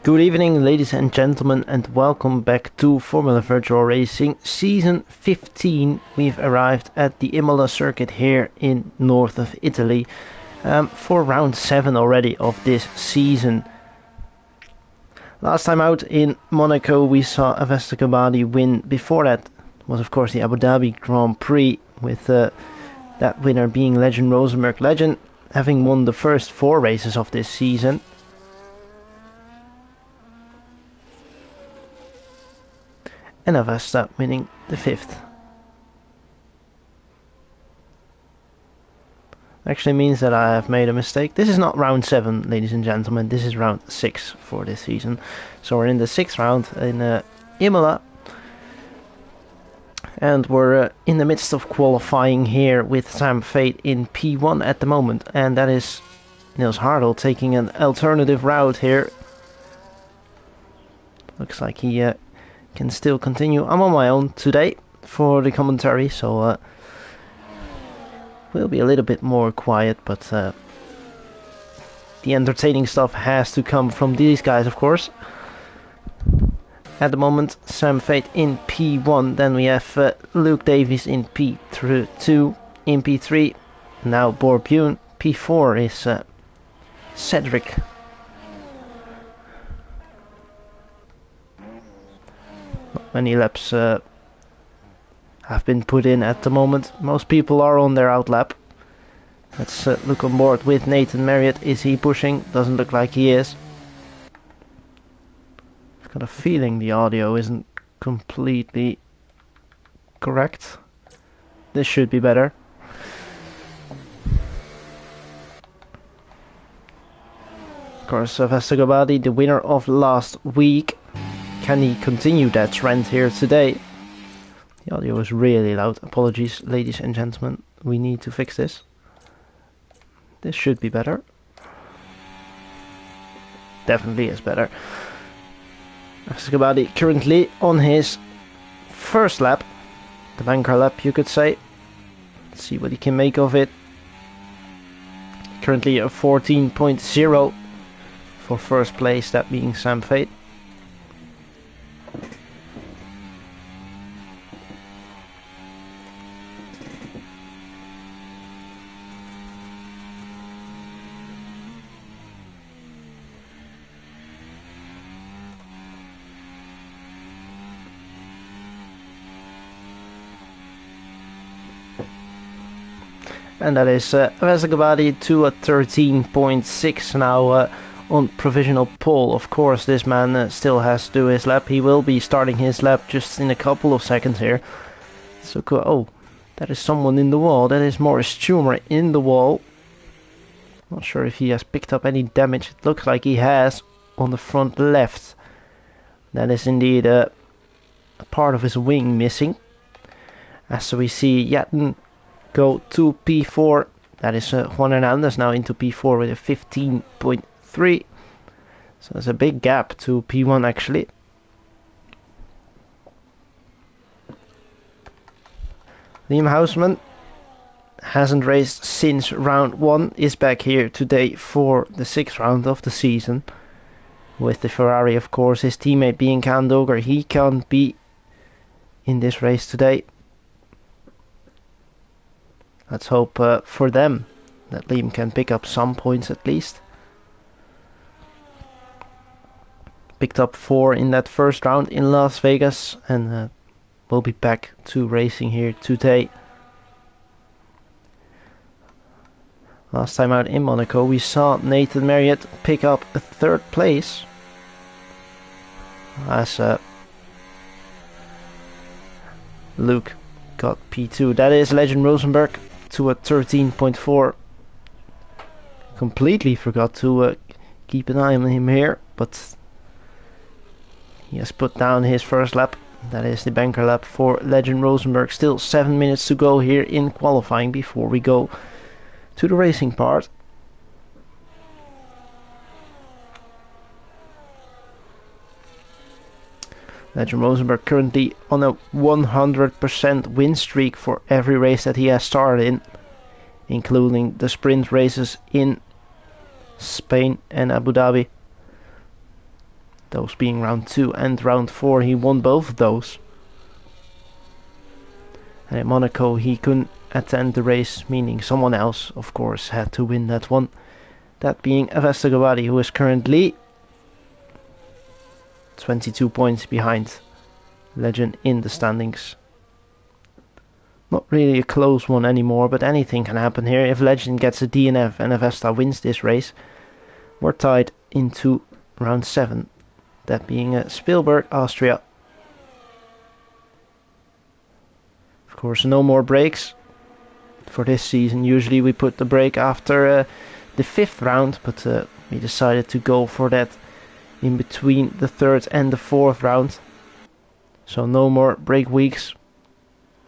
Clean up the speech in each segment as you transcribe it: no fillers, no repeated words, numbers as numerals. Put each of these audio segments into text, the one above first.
Good evening, ladies and gentlemen, and welcome back to Formula Virtual Racing Season 15. We've arrived at the Imola circuit here in north of Italy for round 7 already of this season. Last time out in Monaco we saw Avesta Gabadi win. Before that was of course the Abu Dhabi Grand Prix with that winner being Legend Rosenberg. Legend having won the first 4 races of this season. And Avesta winning the 5th. Actually means that I have made a mistake. This is not round 7, ladies and gentlemen. This is round 6 for this season. So we're in the 6th round in Imola. And we're in the midst of qualifying here with Sam Fate in P1 at the moment. And that is Niels Hardel taking an alternative route here. Looks like he can still continue. I'm on my own today for the commentary, so will be a little bit more quiet, but the entertaining stuff has to come from these guys, of course. At the moment, Sam Fate in P1, then we have Luke Davies in P2, in P3, now Borbune. P4 is Cedric. Not many laps have been put in at the moment. Most people are on their out lap. Let's look on board with Nathan Marriott. Is he pushing? Doesn't look like he is. I've got a feeling the audio isn't completely correct. This should be better. Of course, Avesta Gabadi, the winner of last week. Can he continue that trend here today? The audio is really loud. Apologies, ladies and gentlemen. We need to fix this. This should be better. Definitely is better. Avesta Gabadi currently on his first lap. The banker lap, you could say. Let's see what he can make of it. Currently a 14.0 for first place, that being Sam Fate. And that is Avesta Gabadi to a 13.6 now on provisional pole. Of course, this man still has to do his lap. He will be starting his lap just in a couple of seconds here. So cool. Oh, that is someone in the wall. That is Morris Schumer in the wall. Not sure if he has picked up any damage. It looks like he has on the front left. That is indeed a part of his wing missing. As we see Yatten go to P4. That is Juan Hernandez now into P4 with a 15.3. So there's a big gap to P1 actually. Liam Houseman hasn't raced since round 1. Is back here today for the 6th round of the season. With the Ferrari, of course, his teammate being Can Dogger. He can't be in this race today. Let's hope for them that Liam can pick up some points at least. Picked up 4 in that first round in Las Vegas and will be back to racing here today. Last time out in Monaco we saw Nathan Marriott pick up a 3rd place. As Luke got P2. That is Legend Rosenberg to a 13.4. Completely forgot to keep an eye on him here, but he has put down his first lap. That is the banker lap for Legend Rosenberg. Still 7 minutes to go here in qualifying before we go to the racing part. Legend Rosenberg currently on a 100% win streak for every race that he has started in, including the sprint races in Spain and Abu Dhabi. those being round 2 and round 4. He won both of those. And in Monaco he couldn't attend the race, meaning someone else, of course, had to win that one. That being Avesta Gawadi, who is currently 22 points behind Legend in the standings. Not really a close one anymore, but anything can happen here. If Legend gets a DNF and Avesta wins this race, we're tied into round 7. That being Spielberg, Austria. Of course, no more breaks for this season. Usually we put the break after the 5th round, but we decided to go for that in between the 3rd and the 4th round. So no more break weeks,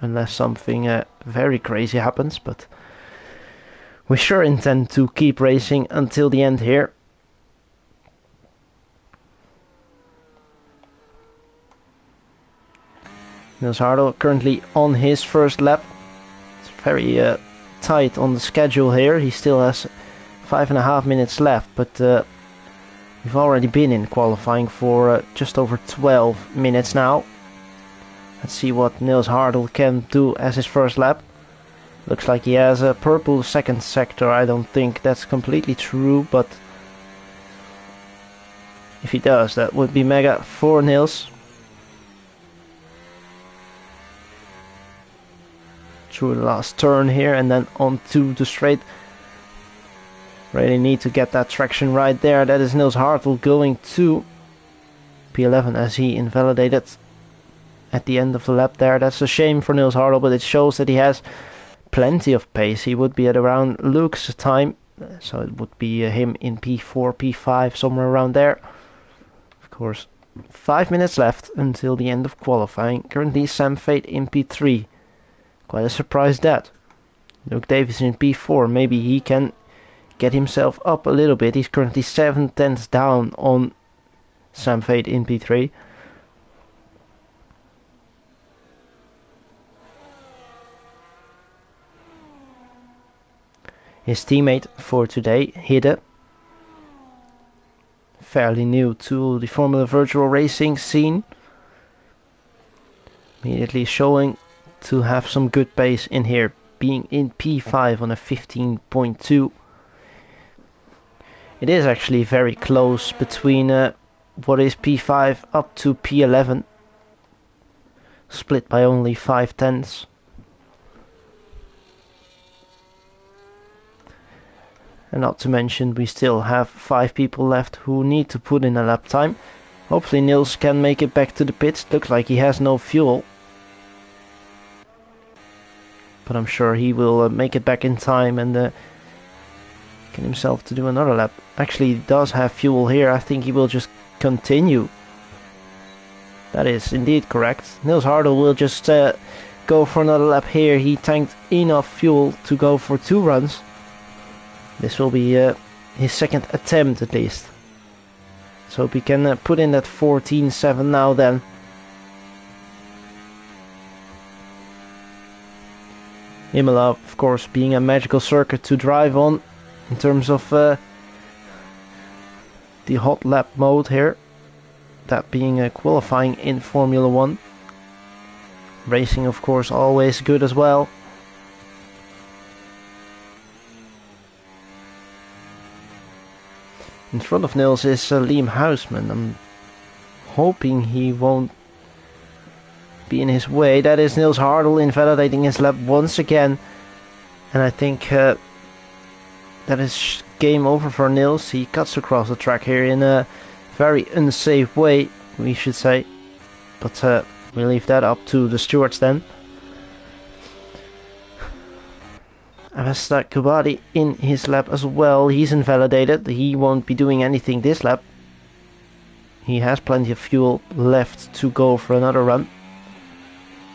unless something very crazy happens, but we sure intend to keep racing until the end here. Niels Hardel currently on his first lap. It's very tight on the schedule here. He still has 5.5 minutes left, but we've already been in qualifying for just over 12 minutes now. Let's see what Niels Hardel can do as his first lap. Looks like he has a purple second sector. I don't think that's completely true, but if he does, that would be mega for Niels. Through the last turn here and then onto the straight. Really need to get that traction right there. That is Niels Hardel going to P11 as he invalidated at the end of the lap there. That's a shame for Niels Hardel, but it shows that he has plenty of pace. He would be at around Luke's time, so it would be him in P4, P5, somewhere around there. Of course, 5 minutes left until the end of qualifying. Currently Sam Fate in P3. Quite a surprise that. Luke Davis in P4. Maybe he can get himself up a little bit. He's currently 7/10 down on Sam Fate in P3. His teammate for today, Hidde, fairly new to the Formula Virtual Racing scene, immediately showing to have some good pace in here, being in P5 on a 15.2. It is actually very close between what is P5 up to P11, split by only 5/10. And not to mention, we still have 5 people left who need to put in a lap time. Hopefully Niels can make it back to the pits. Looks like he has no fuel, but I'm sure he will make it back in time and get himself to do another lap. Actually, he does have fuel here. I think he will just continue. That is indeed correct. Niels Hardel will just go for another lap here. He tanked enough fuel to go for 2 runs. This will be his second attempt at least. So hope he can put in that 14.7 now then. Imola, of course, being a magical circuit to drive on in terms of the hot lap mode here. That being qualifying in Formula 1. Racing, of course, always good as well. In front of Niels is Liam Houseman. I'm hoping he won't be in his way. That is Niels Hardel invalidating his lap once again. And I think that is game over for Niels. He cuts across the track here in a very unsafe way, we should say. But we leave that up to the stewards then. Avesta Gawadi in his lap as well. He's invalidated. He won't be doing anything this lap. He has plenty of fuel left to go for another run.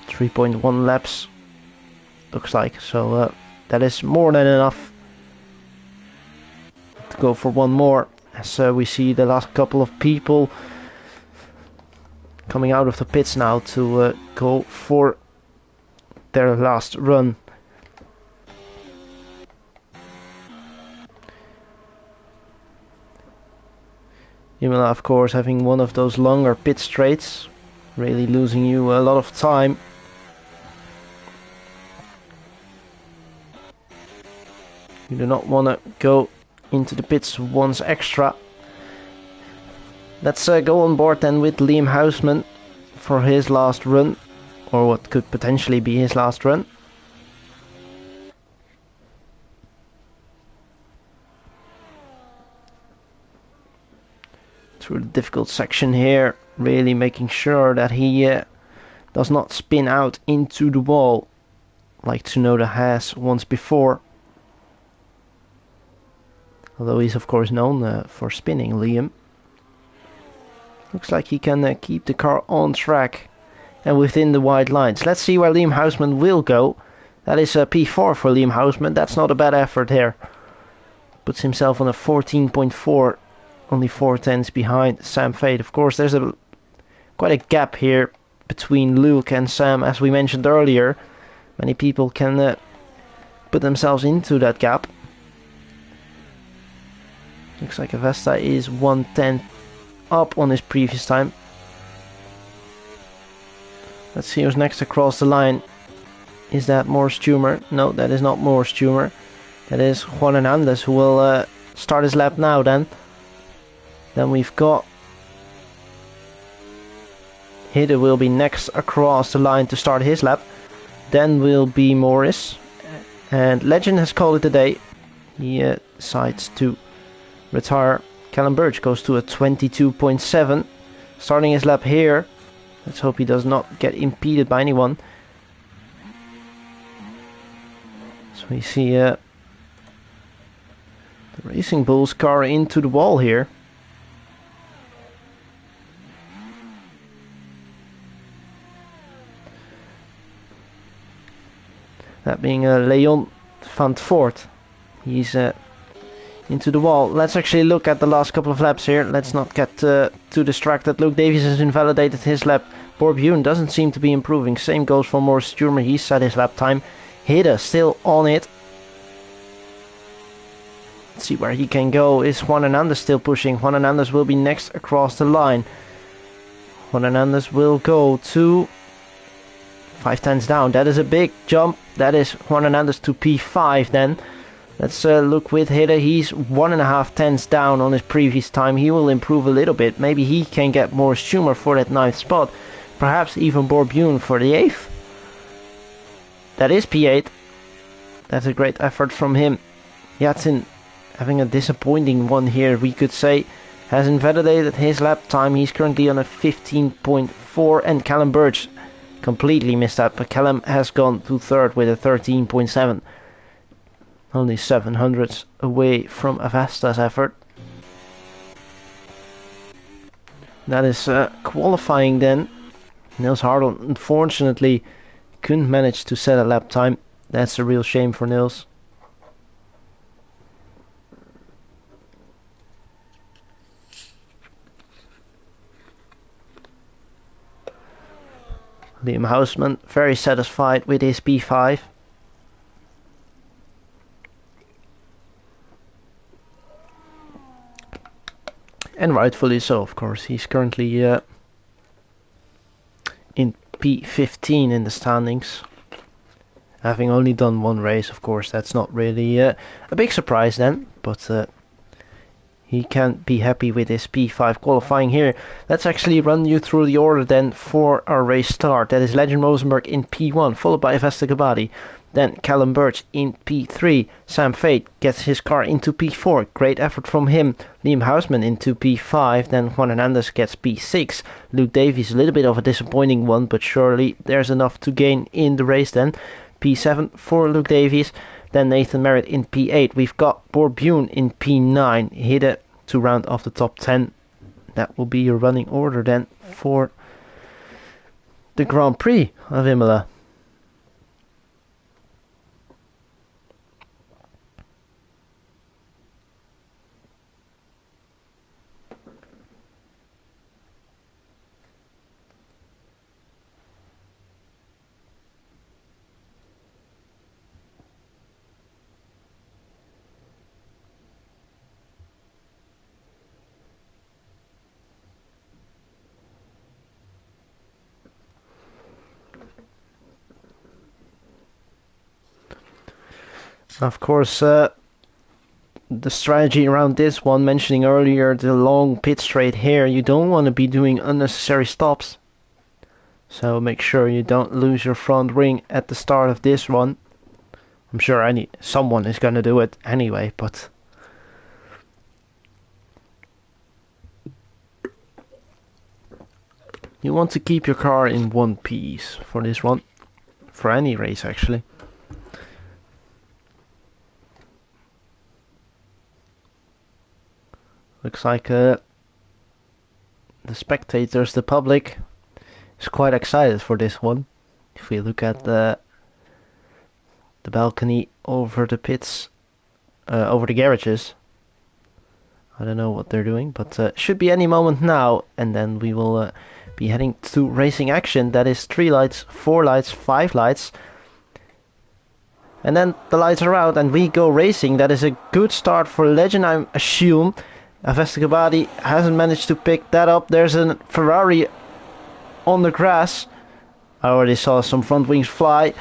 3.1 laps looks like. So that is more than enough to go for one more. As we see the last couple of people coming out of the pits now to go for their last run. Imola, of course, having one of those longer pit straights, really losing you a lot of time. You do not want to go into the pits once extra. Let's go on board then with Liam Houseman for his last run, or what could potentially be his last run. Through the difficult section here, really making sure that he does not spin out into the wall like Tsunoda has once before. Although he's of course known for spinning, Liam. Looks like he can keep the car on track and within the white lines. Let's see where Liam Houseman will go. That is a P4 for Liam Houseman. That's not a bad effort here. Puts himself on a 14.4, only 4 tenths behind Sam Fade. Of course, there's quite a gap here between Luke and Sam, as we mentioned earlier. Many people can put themselves into that gap. Looks like Avesta is 1/10 up on his previous time. Let's see who's next across the line. Is that Morris Tumer? No, that is not Morris Tumer. That is Juan Hernandez, who will start his lap now then. Then we've got Hidde will be next across the line to start his lap. Then will be Morris. And Legend has called it a day. He decides to retire. Callum Birch goes to a 22.7. Starting his lap here. Let's hope he does not get impeded by anyone. So we see the Racing Bulls car into the wall here. That being Leon van 't Voort. He's into the wall. Let's actually look at the last couple of laps here. Let's not get too distracted. Luke Davies has invalidated his lap. Borbjorn doesn't seem to be improving. Same goes for Morris Sturmer. He set his lap time. Hidde still on it. Let's see where he can go. Is Juan Hernandez still pushing? Juan Hernandez will be next across the line. Juan Hernandez will go to 5 tenths down. That is a big jump. That is Juan Hernandez to P5 then. Let's look with Hidde. He's 1.5 tenths down on his previous time. He will improve a little bit. Maybe he can get more Schumer for that 9th spot. Perhaps even Borbjorn for the 8th. That is P8. That's a great effort from him. Yatsin having a disappointing one here, we could say. Has invalidated his lap time. He's currently on a 15.4. And Callum Birch completely missed that. But Callum has gone to 3rd with a 13.7. Only 700ths away from Avesta's effort. That is qualifying then. Nils Hardel unfortunately couldn't manage to set a lap time. That's a real shame for Nils. Liam Houseman very satisfied with his P5. And rightfully so, of course. He's currently in P15 in the standings. Having only done one race, of course, that's not really a big surprise then. But he can be happy with his P5 qualifying here. Let's actually run you through the order then for our race start. That is Legend Rosenberg in P1, followed by Avesta Gabadi. Then Callum Birch in P3. Sam Fate gets his car into P4. Great effort from him. Liam Houseman into P5. Then Juan Hernandez gets P6. Luke Davies, a little bit of a disappointing one, but surely there's enough to gain in the race then. P7 for Luke Davies. Then Nathan Merritt in P8. We've got Borbjorn in P9. Hidde to round off the top 10. That will be your running order then for the Grand Prix of Imola. Of course, the strategy around this one, mentioning earlier the long pit straight here, you don't want to be doing unnecessary stops. So make sure you don't lose your front wing at the start of this one. I'm sure someone is going to do it anyway, but you want to keep your car in one piece for this one, for any race actually. Looks like the spectators, the public, is quite excited for this one. If we look at the balcony over the pits, over the garages, I don't know what they're doing, but should be any moment now, and then we will be heading to racing action. That is 3 lights, 4 lights, 5 lights, and then the lights are out and we go racing. That is a good start for Legend, I assume. Avesticabadi hasn't managed to pick that up. There's a Ferrari on the grass. I already saw some front wings fly.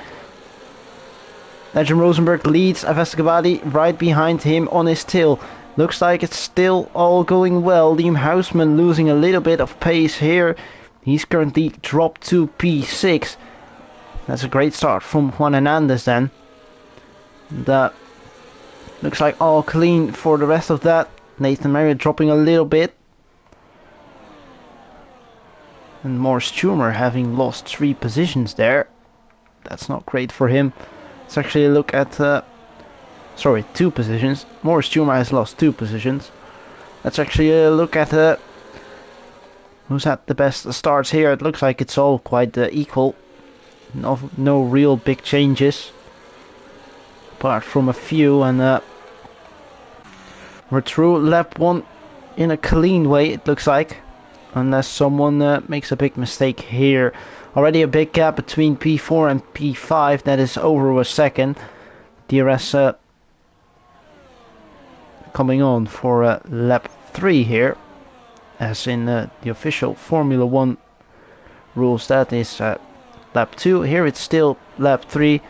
Legend Rosenberg leads Avesticabadi right behind him on his tail. Looks like it's still all going well. Liam Houseman losing a little bit of pace here. He's currently dropped to P6. That's a great start from Juan Hernandez then. That looks like all clean for the rest of that. Nathan Marriott dropping a little bit. And Morris Schumer having lost 3 positions there. That's not great for him. Let's actually look at... 2 positions. Morris Schumer has lost 2 positions. Let's actually look at who's had the best starts here. It looks like it's all quite equal. No real big changes. Apart from a few, and we're through lap 1 in a clean way, it looks like. Unless someone makes a big mistake here. Already a big gap between P4 and P5. That is over a second. DRS coming on for lap 3 here. As in the official Formula 1 rules, that is lap 2. Here it's still lap 3.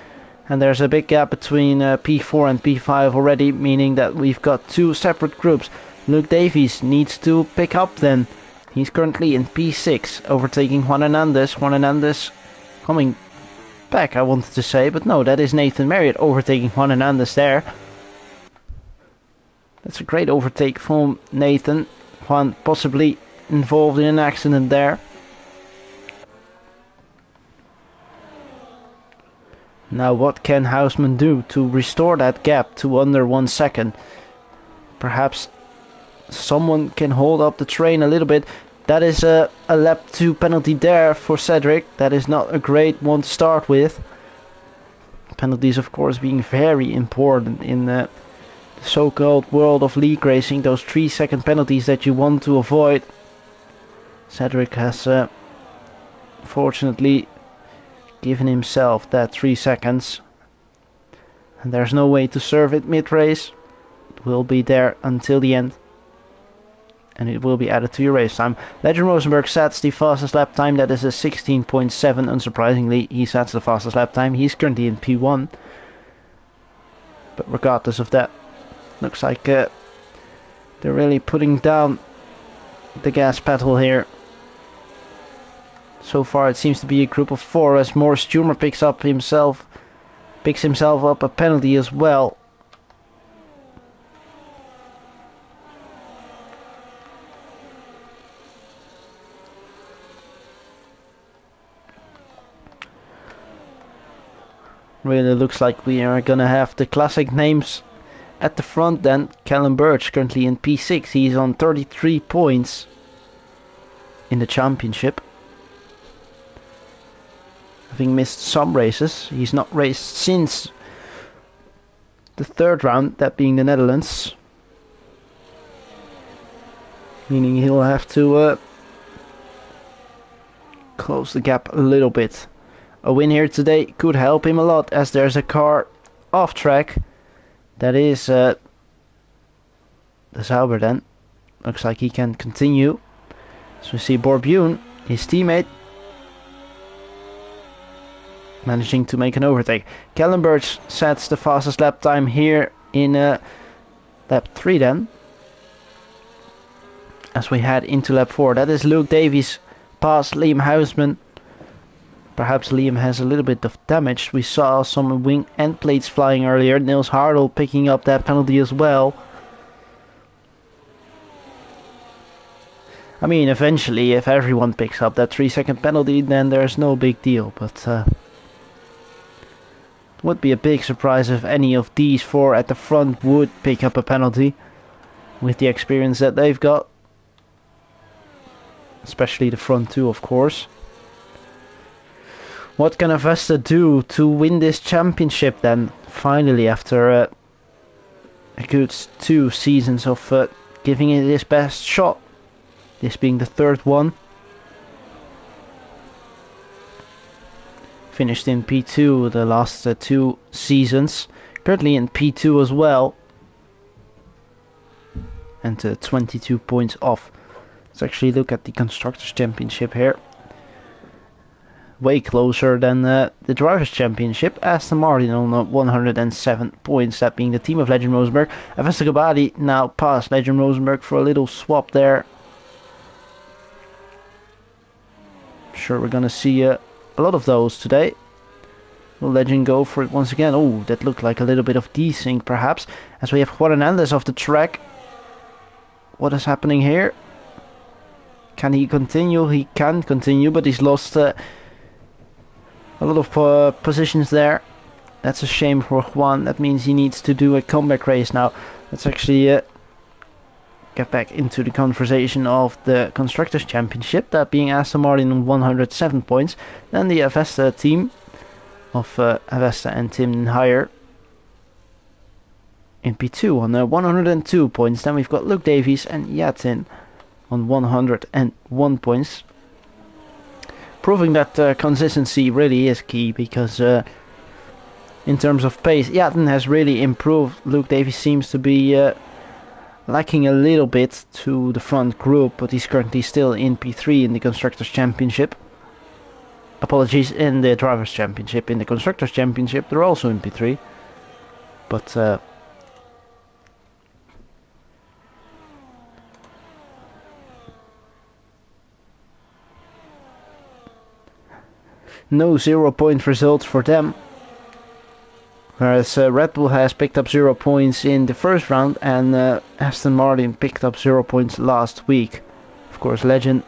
And there's a big gap between P4 and P5 already, meaning that we've got 2 separate groups. Luke Davies needs to pick up then. He's currently in P6, overtaking Juan Hernandez. Juan Hernandez coming back, I wanted to say, but no, that is Nathan Marriott overtaking Juan Hernandez there. That's a great overtake from Nathan. Juan possibly involved in an accident there. Now what can Houseman do to restore that gap to under 1 second? Perhaps someone can hold up the train a little bit. That is a lap 2 penalty there for Cedric. That is not a great one to start with. Penalties of course being very important in the so-called world of league racing. Those 3-second penalties that you want to avoid. Cedric has fortunately given himself that 3 seconds, and there's no way to serve it mid-race. It will be there until the end, and it will be added to your race time. Legend Rosenberg sets the fastest lap time. That is a 16.7. Unsurprisingly, he sets the fastest lap time. He's currently in P1, but regardless of that, looks like they're really putting down the gas pedal here. So far it seems to be a group of 4 as Morris Schumer picks himself up a penalty as well. Really looks like we are gonna have the classic names at the front then. Callum Birch currently in P6. He's on 33 points in the championship. Having missed some races, he's not raced since the 3rd round, that being the Netherlands. Meaning he'll have to close the gap a little bit. A win here today could help him a lot, as there's a car off track. That is the Sauber then. Looks like he can continue. So we see Borbune, his teammate, managing to make an overtake. Kellenberg sets the fastest lap time here in lap 3 then. As we head into lap 4. That is Luke Davies past Liam Houseman. Perhaps Liam has a little bit of damage. We saw some wing end plates flying earlier. Nils Hardel picking up that penalty as well. I mean, eventually, if everyone picks up that 3-second penalty, then there's no big deal. But it would be a big surprise if any of these 4 at the front would pick up a penalty. With the experience that they've got. Especially the front 2, of course. What can Avesta do to win this championship then? Finally, after a good 2 seasons of giving it its best shot. This being the 3rd one. Finished in P2 the last 2 seasons. Currently in P2 as well. And 22 points off. Let's actually look at the Constructors' Championship here. Way closer than the Drivers' Championship. Aston Martin on 107 points, that being the team of Legend Rosenberg. Avesta Gabadi now past Legend Rosenberg for a little swap there. Sure, we're gonna see a lot of those today. Will Legend go for it once again? Oh, that looked like a little bit of desync perhaps. As we have Juan Hernandez off the track. What is happening here? Can he continue? He can continue, but he's lost a lot of positions there. That's a shame for Juan. That means he needs to do a comeback race now. Let's actually get back into the conversation of the Constructors' Championship. That being Aston Martin on 107 points. Then the Avesta team of Avesta and Tim Higher in P2 on 102 points. Then we've got Luke Davies and Yatin on 101 points. Proving that consistency really is key, because in terms of pace, Yatin has really improved. Luke Davies seems to be lacking a little bit to the front group, but he's currently still in P3 in the Constructors' Championship. Apologies, in the Drivers' Championship. In the Constructors' Championship, they're also in P3. But no 0-point results for them. Whereas Red Bull has picked up 0 points in the first round, and Aston Martin picked up 0 points last week. Of course, Legend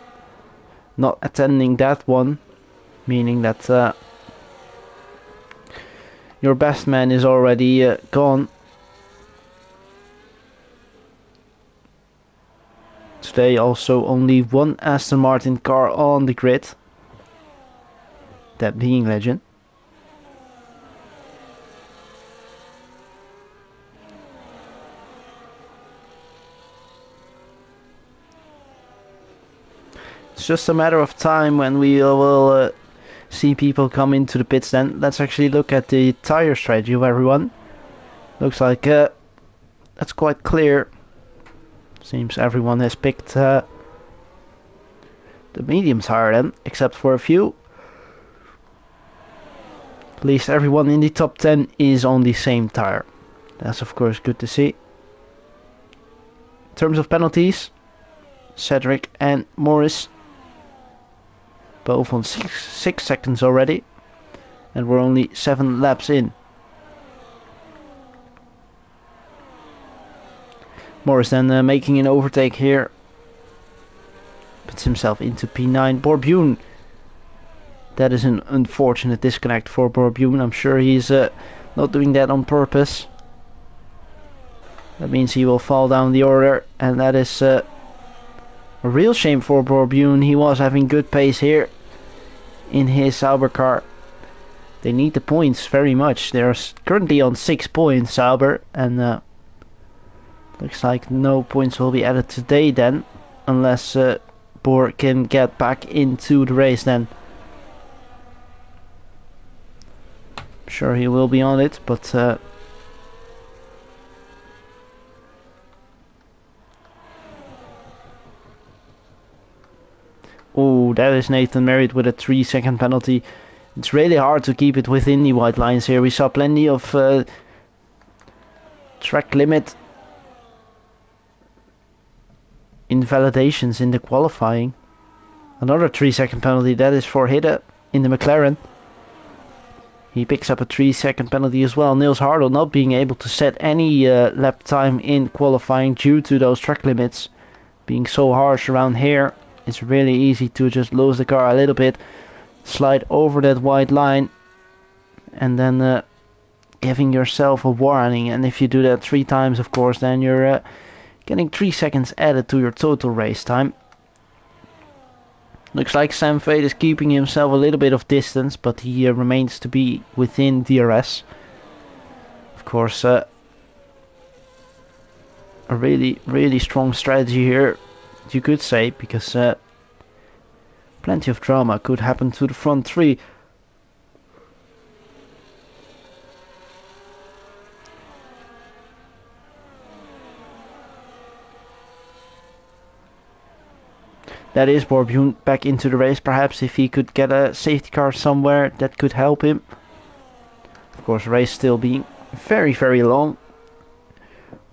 not attending that one, meaning that your best man is already gone. Today also only one Aston Martin car on the grid. That being Legend. It's just a matter of time when we will see people come into the pits then. Let's actually look at the tire strategy of everyone. Looks like that's quite clear. Seems everyone has picked the medium tire then, except for a few. At least everyone in the top 10 is on the same tire. That's of course good to see. In terms of penalties, Cedric and Morris both on 6 seconds already, and we're only 7 laps in. Morris then making an overtake here, puts himself into P9. Borbune, that is an unfortunate disconnect for Borbune. I'm sure he's not doing that on purpose. That means he will fall down the order, and that is a real shame for Borbune. He was having good pace here in his Sauber car. They need the points very much. They're currently on 6 points, Sauber, and looks like no points will be added today then, unless Bor can get back into the race then. I'm sure he will be on it, but oh, that is Nathan Merritt with a 3-second penalty. It's really hard to keep it within the white lines here. We saw plenty of track limit invalidations in the qualifying. Another 3-second penalty, that is for Hidde in the McLaren. He picks up a 3-second penalty as well. Niels Hardel not being able to set any lap time in qualifying due to those track limits being so harsh around here. It's really easy to just lose the car a little bit, slide over that white line, and then giving yourself a warning. And if you do that 3 times, of course, then you're getting 3 seconds added to your total race time. Looks like Sam Veit is keeping himself a little bit of distance, but he remains to be within DRS. Of course, a really strong strategy here, you could say, because plenty of drama could happen to the front 3. That is Borbjorn back into the race. Perhaps if he could get a safety car somewhere, that could help him. Of course, race still being very, very long.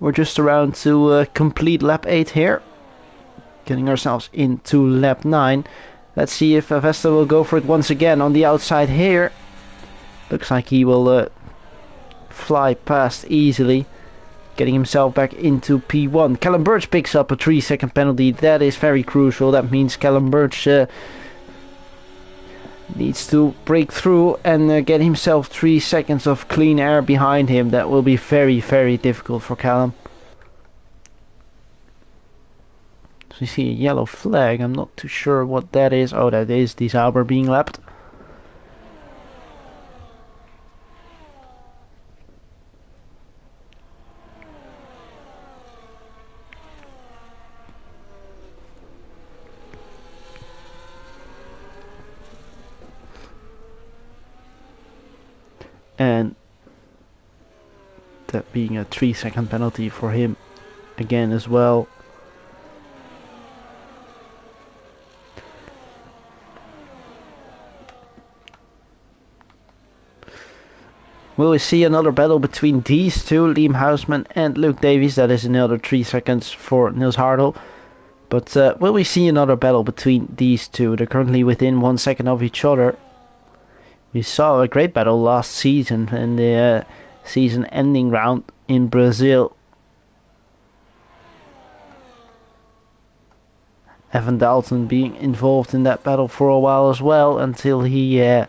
We're just around to complete lap 8 here. Getting ourselves into lap 9. Let's see if Vesta will go for it once again on the outside here. Looks like he will fly past easily. Getting himself back into P1. Callum Birch picks up a 3-second penalty. That is very crucial. That means Callum Birch needs to break through and get himself 3 seconds of clean air behind him. That will be very, very difficult for Callum. So we see a yellow flag. I'm not too sure what that is. Oh, that is the Sauber being lapped. And that being a 3-second penalty for him again as well. Will we see another battle between these two, Liam Houseman and Luke Davies? That is another 3 seconds for Niels Hardel. But will we see another battle between these two? They're currently within 1 second of each other. We saw a great battle last season in the season ending round in Brazil. Evan Dalton being involved in that battle for a while as well, until he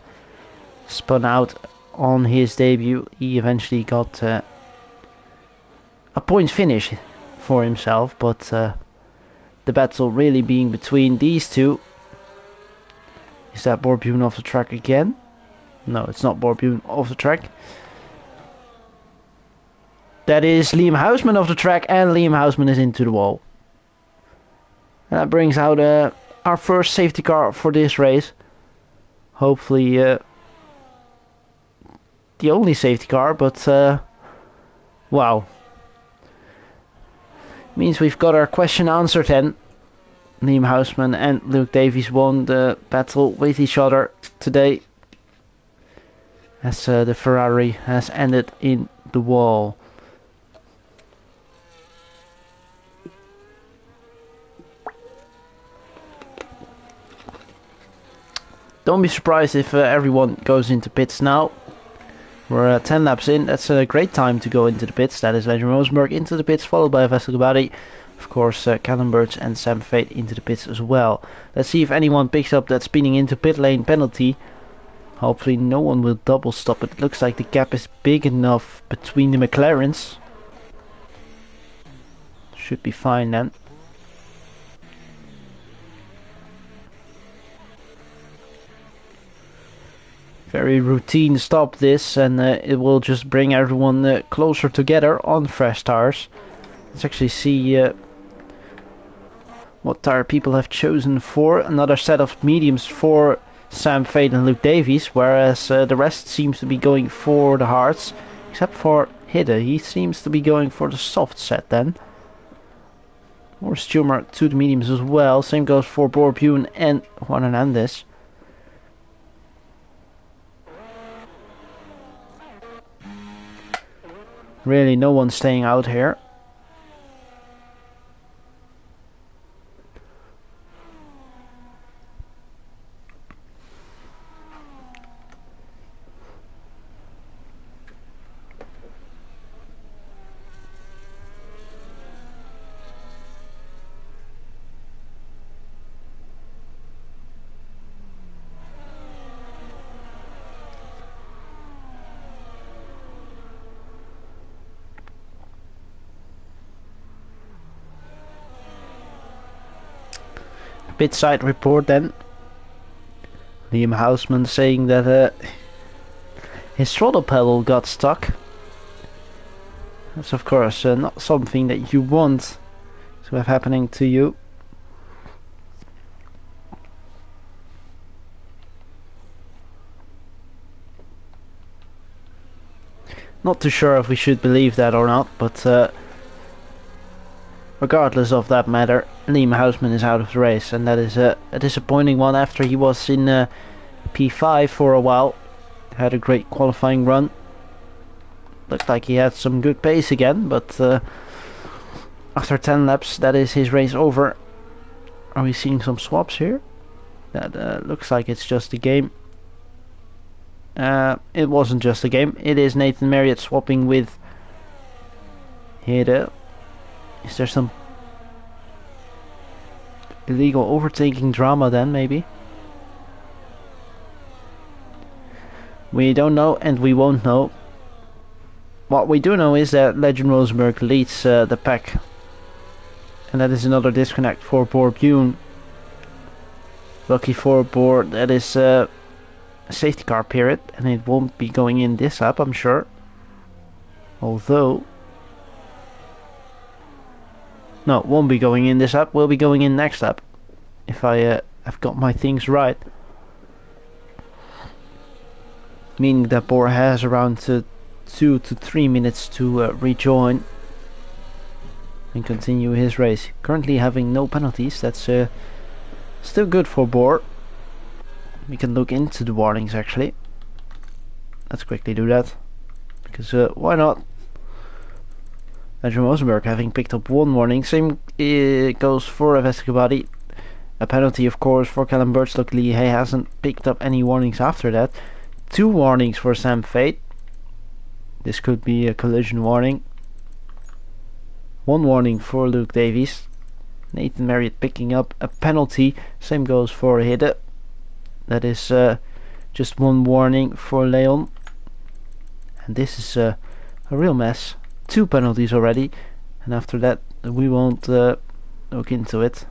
spun out on his debut. He eventually got a point finish for himself, but the battle really being between these two. Is that Borbjorn off the track again? No, it's not Borbjorn off the track. That is Liam Houseman off the track, and Liam Houseman is into the wall. And that brings out our first safety car for this race. Hopefully the only safety car, but wow. Means we've got our question answered then. Liam Houseman and Luke Davies won the battle with each other today, as the Ferrari has ended in the wall. Don't be surprised if everyone goes into pits now. We're 10 laps in. That's a great time to go into the pits. That is Adrian Rosenberg into the pits, followed by Vessel Gabati. Of course, Callum Birch and Sam Veit into the pits as well. Let's see if anyone picks up that spinning into pit lane penalty. Hopefully no one will double stop it. It looks like the gap is big enough between the McLarens. Should be fine then. Very routine stop this, and it will just bring everyone closer together on fresh tires. Let's actually see what tire people have chosen for. Another set of mediums for Sam Veit and Luke Davies, whereas the rest seems to be going for the hards, except for Hidde. He seems to be going for the soft set then. More Schumer to the mediums as well. Same goes for Borbjorn and Juan Hernandez. Really, no one staying out here. Pit side report then. Liam Houseman saying that his throttle pedal got stuck. That's of course not something that you want to have happening to you. Not too sure if we should believe that or not, but regardless of that matter, Liam Houseman is out of the race, and that is a disappointing one after he was in P5 for a while. Had a great qualifying run. Looked like he had some good pace again, but after 10 laps, that is his race over. Are we seeing some swaps here? That looks like it's just a game. It wasn't just a game. It is Nathan Marriott swapping with Hede. Is there some illegal overtaking drama then, maybe? We don't know, and we won't know. What we do know is that Legend Rosenberg leads the pack. And that is another disconnect for Boer Bune. Lucky for Boer, that is a safety car period, and it won't be going in this lap, I'm sure. Although... no, it won't be going in this lap, will be going in next lap. If I have got my things right. Meaning that Boer has around 2 to 3 minutes to rejoin and continue his race. Currently having no penalties, that's still good for Boer. We can look into the warnings actually. Let's quickly do that, because why not? Andrew Rosenberg having picked up 1 warning. Same goes for Vescabadi. A penalty of course for Callum Birch. Luckily he hasn't picked up any warnings after that. 2 warnings for Sam Fate. This could be a collision warning. 1 warning for Luke Davies. Nathan Marriott picking up a penalty. Same goes for Hede. That is just 1 warning for Leon. And this is a real mess. 2 penalties already. And after that we won't look into it.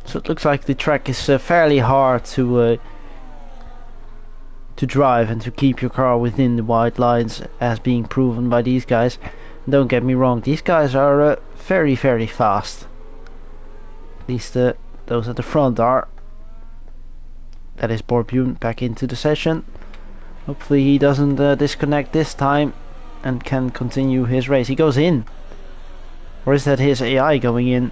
So it looks like the track is fairly hard to drive and to keep your car within the white lines, as being proven by these guys. Don't get me wrong, these guys are very fast. At least those at the front are. That is Boer Bune back into the session. Hopefully he doesn't disconnect this time and can continue his race. He goes in. Or is that his AI going in?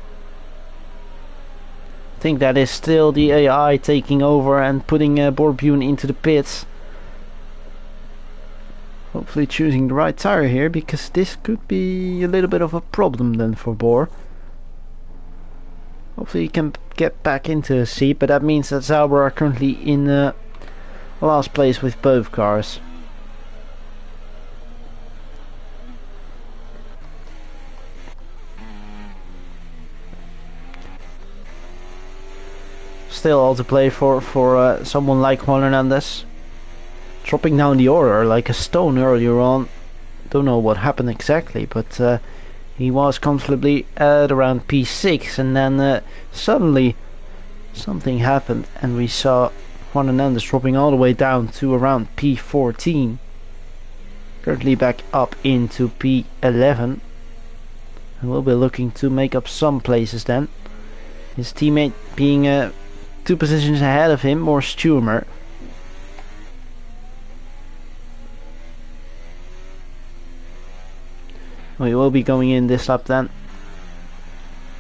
I think that is still the AI taking over and putting Boer Bune into the pits. Hopefully choosing the right tire here, because this could be a little bit of a problem then for Boer. Hopefully he can get back into a seat, but that means that Sauber are currently in last place with both cars. Still all to play for someone like Juan Hernandez. Dropping down the order like a stone earlier on. Don't know what happened exactly, but he was comfortably at around P6, and then suddenly something happened and we saw Juan Hernandez dropping all the way down to around P14. Currently back up into P11, and we'll be looking to make up some places then. His teammate being 2 positions ahead of him, more Stumer. We will be going in this lap then,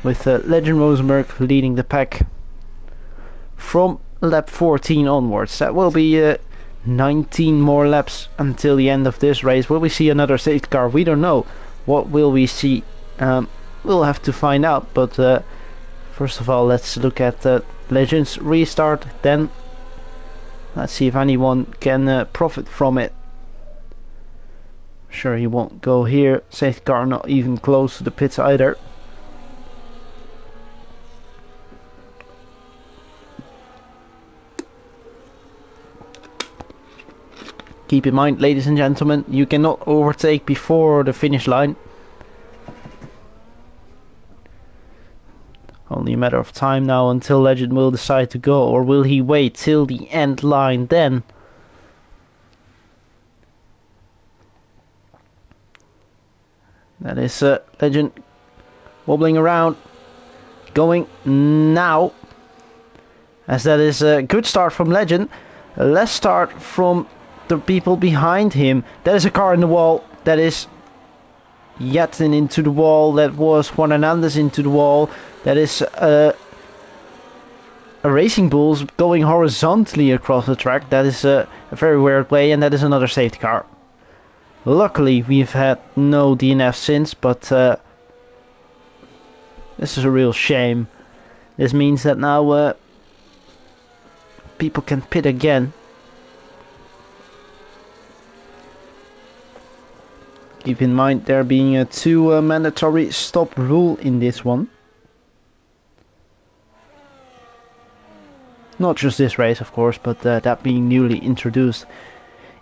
with Legend Rosenberg leading the pack from lap 14 onwards. That will be 19 more laps until the end of this race. Will we see another safety car? We don't know. What will we see? We'll have to find out. But first of all, let's look at the Legends restart. Then let's see if anyone can profit from it. Sure, he won't go here. Safety car not even close to the pits either. Keep in mind, ladies and gentlemen, you cannot overtake before the finish line. Only a matter of time now until Legend will decide to go, or will he wait till the end line then? That is Legend wobbling around, going now, as that is a good start from Legend. Let's start from the people behind him. That is a car in the wall. That is Yatin into the wall. That was Juan Hernandez into the wall. That is a Racing Bulls going horizontally across the track. That is a very weird way, and that is another safety car. Luckily, we've had no DNF since, but this is a real shame. This means that now people can pit again. Keep in mind there being a 2 mandatory stop rule in this one. Not just this race, of course, but that being newly introduced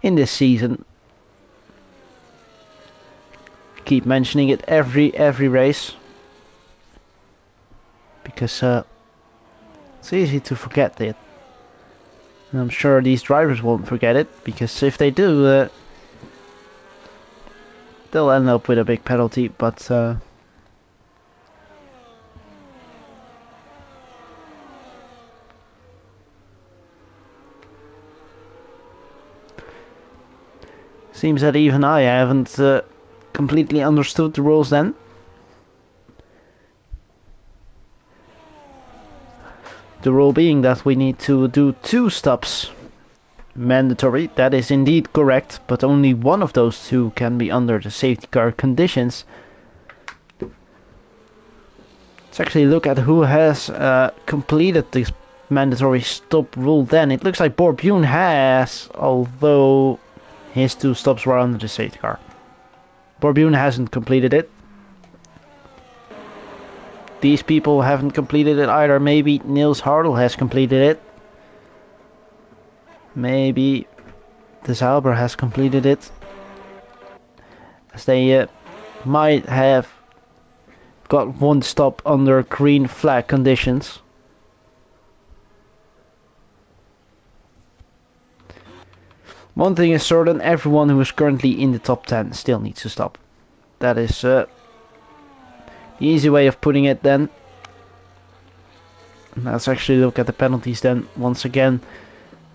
in this season. Keep mentioning it every race, because it's easy to forget it. And I'm sure these drivers won't forget it, because if they do, they'll end up with a big penalty. But seems that even I haven't completely understood the rules then. The rule being that we need to do 2 stops mandatory. That is indeed correct, but only one of those 2 can be under the safety car conditions. Let's actually look at who has completed this mandatory stop rule then. It looks like Borbjorn has, although his 2 stops were under the safety car. Borbjorn hasn't completed it. These people haven't completed it either. Maybe Niels Hardel has completed it. Maybe De Zauber has completed it. As they might have got 1 stop under green flag conditions. One thing is certain, everyone who is currently in the top 10 still needs to stop. That is the easy way of putting it then. Let's actually look at the penalties then once again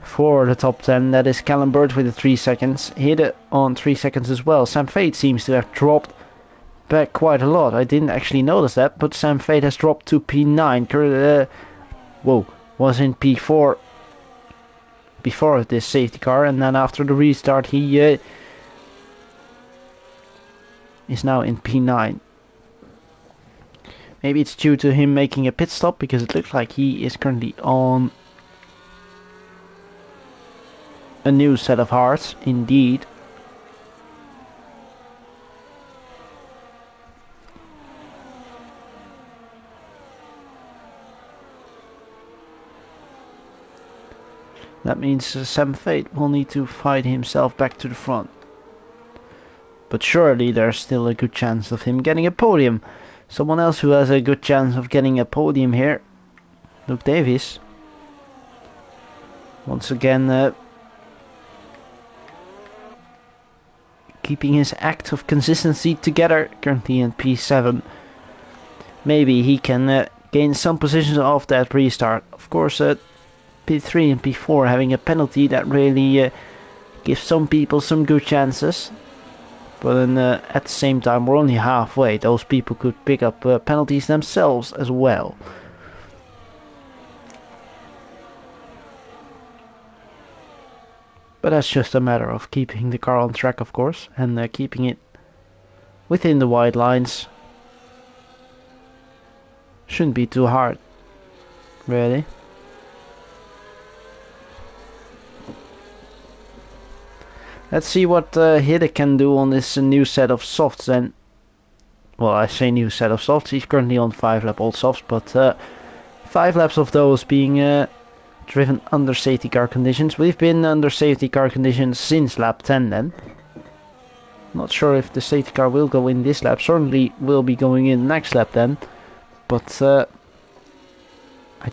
for the top 10. That is Callum Bird with the 3 seconds. Hit it on 3 seconds as well. Sam Fate seems to have dropped back quite a lot. I didn't actually notice that, but Sam Fate has dropped to P9. Was in P4 before this safety car, and then after the restart he is now in P9. Maybe it's due to him making a pit stop, because it looks like he is currently on a new set of hards, indeed. That means Sam Fate will need to fight himself back to the front. But surely there's still a good chance of him getting a podium. Someone else who has a good chance of getting a podium here, Luke Davies. Once again keeping his act of consistency together, currently in P7. Maybe he can gain some positions off that restart. Of course, P3 and P4 having a penalty that really gives some people some good chances. But then at the same time, we're only halfway. Those people could pick up penalties themselves as well. But that's just a matter of keeping the car on track, of course, and keeping it within the white lines. Shouldn't be too hard, really. Let's see what Hidde can do on this new set of softs then. Well, I say new set of softs, he's currently on 5 lap old softs, but 5 laps of those being driven under safety car conditions. We've been under safety car conditions since lap 10 then. Not sure if the safety car will go in this lap, certainly will be going in next lap then. But I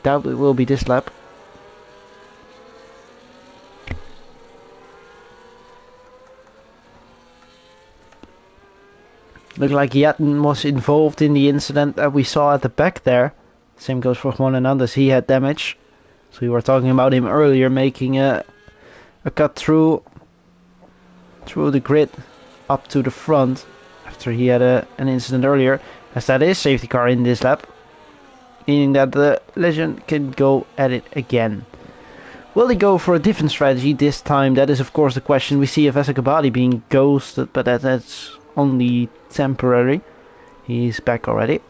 doubt it will be this lap. Looked like Yatten was involved in the incident that we saw at the back there. Same goes for Juan Hernandez, he had damage. So we were talking about him earlier, making a cut through the grid up to the front after he had an incident earlier. As that is safety car in this lap, meaning that the legend can go at it again. Will he go for a different strategy this time? That is of course the question. We see Avesagabadi being ghosted, but that's only temporary. He's back already.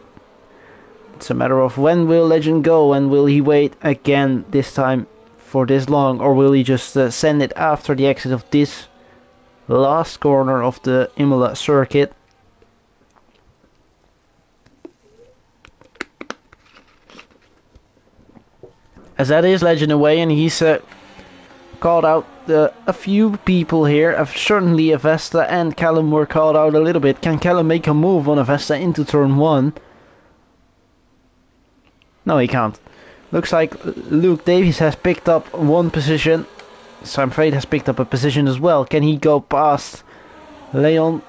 It's a matter of when will Legend go, and will he wait again this time for this long, or will he just send it after the exit of this last corner of the Imola circuit? As that is Legend away, and he's called out a few people here. Certainly Avesta and Callum were called out a little bit. Can Callum make a move on Avesta into turn 1? No, he can't. Looks like Luke Davies has picked up one position. Sam Fate has picked up a position as well. Can he go past Leon?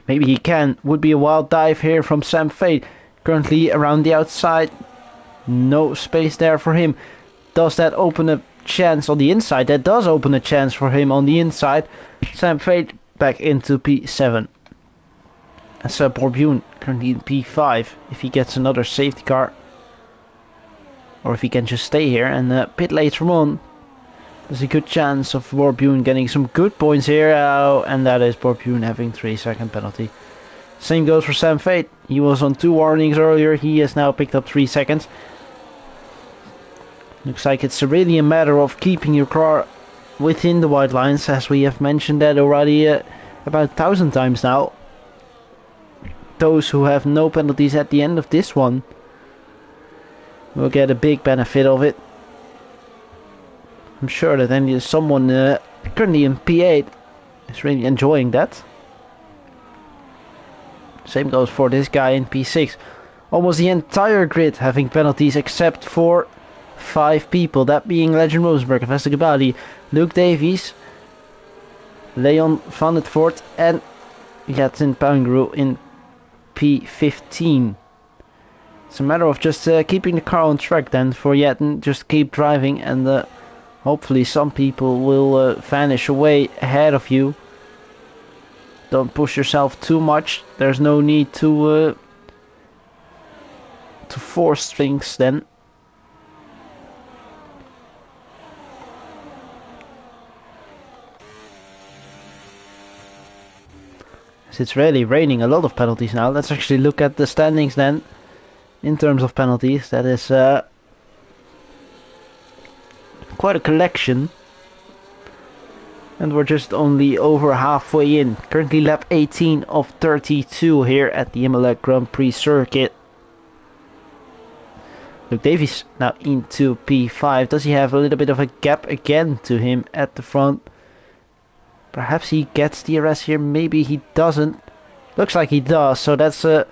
Maybe he can. Would be a wild dive here from Sam Fate. Currently around the outside. No space there for him. Does that open a chance on the inside? That does open a chance for him on the inside. Sam Fate back into P7. And Borbune currently in P5. If he gets another safety car, or if he can just stay here and pit later on, there's a good chance of Borbune getting some good points here. And that is Borbune having 3-second penalty. Same goes for Sam Fate. He was on 2 warnings earlier. He has now picked up 3 seconds. Looks like it's really a matter of keeping your car within the white lines, as we have mentioned that already about 1,000 times now. Those who have no penalties at the end of this one will get a big benefit of it. I'm sure that someone currently in P8 is really enjoying that. Same goes for this guy in P6. Almost the entire grid having penalties except for 5 people. That being Legend Rosenberg, Avesagabadi, Luke Davies, Leon van het Voort and Yatin Pangru in P15. It's a matter of just keeping the car on track then for Yatin. Just keep driving and hopefully some people will vanish away ahead of you. Don't push yourself too much. There's no need to force things then. It's really raining a lot of penalties now. Let's actually look at the standings then. In terms of penalties, that is quite a collection. And we're just only over halfway in. Currently lap 18 of 32 here at the Imola Grand Prix circuit. Luke Davies now into P5. Does he have a little bit of a gap again to him at the front? Perhaps he gets DRS here, maybe he doesn't. Looks like he does, so that's a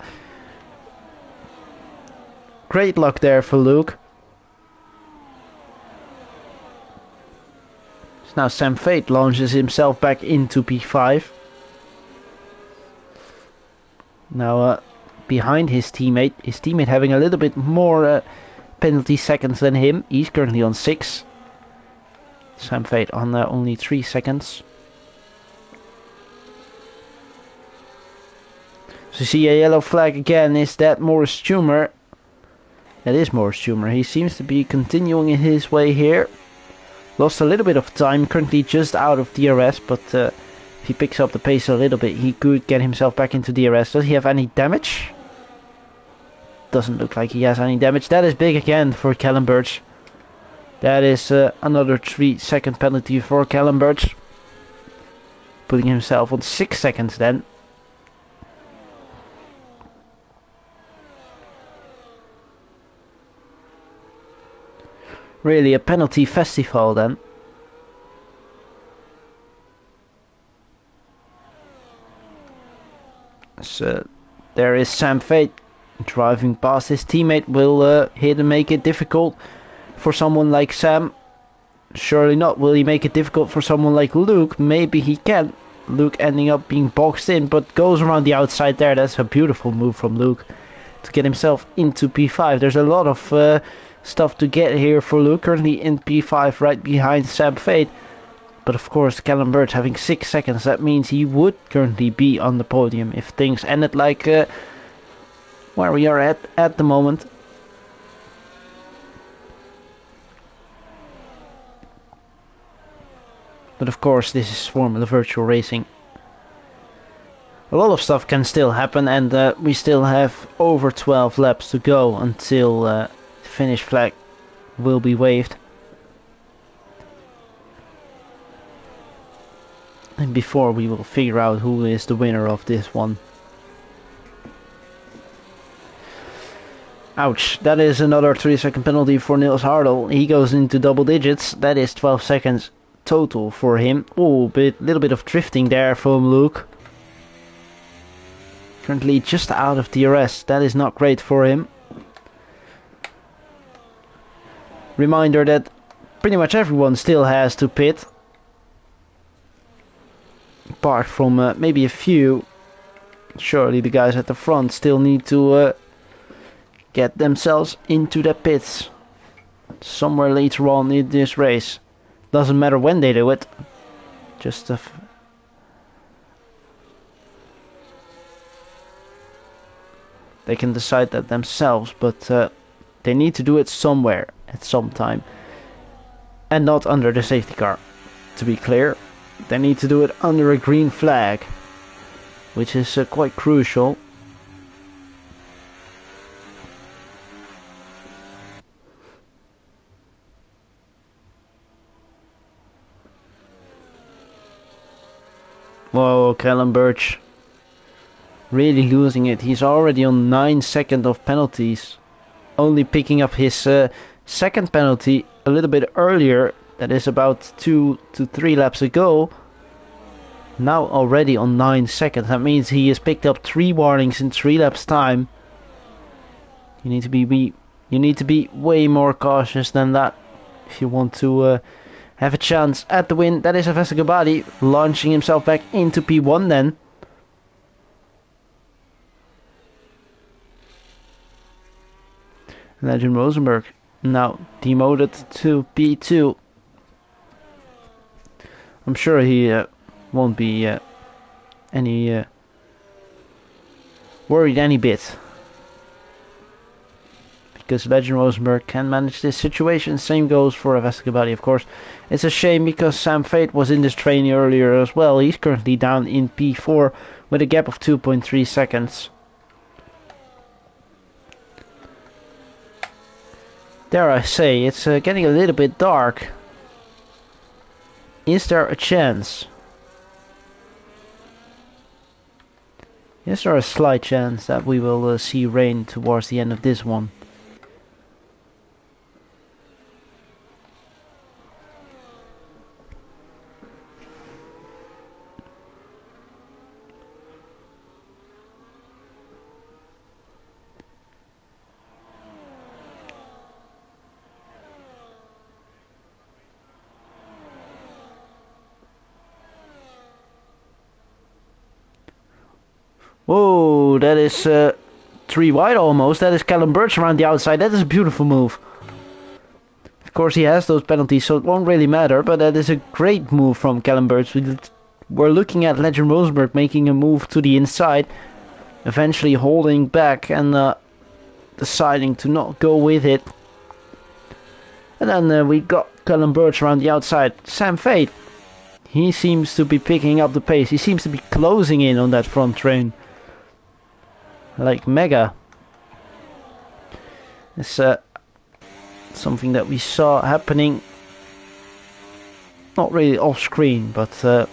great luck there for Luke. So now Sam Fate launches himself back into P5. Now behind his teammate having a little bit more penalty seconds than him. He's currently on 6. Sam Fate on only 3 seconds. So you see a yellow flag again. Is that Morris Schumer? That is Morris Schumer. He seems to be continuing in his way here. Lost a little bit of time, currently just out of DRS, but if he picks up the pace a little bit, he could get himself back into DRS. Does he have any damage? Doesn't look like he has any damage. That is big again for Callum Birch. That is another 3-second penalty for Callum Birch. Putting himself on 6 seconds then. Really a penalty festival then. So there is Sam Fate driving past his teammate. Will hit and make it difficult for someone like Sam? Surely not. Will he make it difficult for someone like Luke? Maybe he can. Luke ending up being boxed in, but goes around the outside there. That's a beautiful move from Luke to get himself into P5. There's a lot of stuff to get here for Luke. Currently in P5 right behind Sam Fate. But of course, Callum Birch having 6 seconds, that means he would currently be on the podium if things ended like where we are at the moment. But of course, this is Formula Virtual Racing. A lot of stuff can still happen, and we still have over 12 laps to go until the finish flag will be waved. And before we will figure out who is the winner of this one. Ouch, that is another 3-second penalty for Niels Hardel. He goes into double digits. That is 12 seconds total for him. Oh, little bit of drifting there from Luke. Currently just out of DRS. That is not great for him. Reminder that pretty much everyone still has to pit. Apart from maybe a few. Surely the guys at the front still need to get themselves into the pits somewhere later on in this race. Doesn't matter when they do it. Just they can decide that themselves, but they need to do it somewhere at some time. And not under the safety car, to be clear. They need to do it under a green flag, which is quite crucial. Whoa, Callum Birch really losing it. He's already on 9 seconds of penalties. Only picking up his second penalty a little bit earlier. That is about 2 to 3 laps ago. Now already on 9 seconds. That means he has picked up 3 warnings in 3 laps time. You need to be way more cautious than that if you want to have a chance at the win. That is Avesa Gabadi launching himself back into P1 then. Legend Rosenberg now demoted to P2. I'm sure he won't be any worried any bit, because Legend Rosenberg can manage this situation. Same goes for Avesa Gabadi, of course. It's a shame because Sam Fate was in this train earlier as well. He's currently down in P4 with a gap of 2.3 seconds. Dare I say, it's getting a little bit dark. Is there a chance? Is there a slight chance that we will see rain towards the end of this one? Whoa, that is 3 wide almost. That is Callum Birch around the outside. That is a beautiful move. Of course, he has those penalties, so it won't really matter. But that is a great move from Callum Birch. We're looking at Legend Rosenberg making a move to the inside. Eventually holding back and deciding to not go with it. And then we got Callum Birch around the outside. Sam Fate. He seems to be picking up the pace. He seems to be closing in on that front train. Like mega. It's something that we saw happening. Not really off screen, but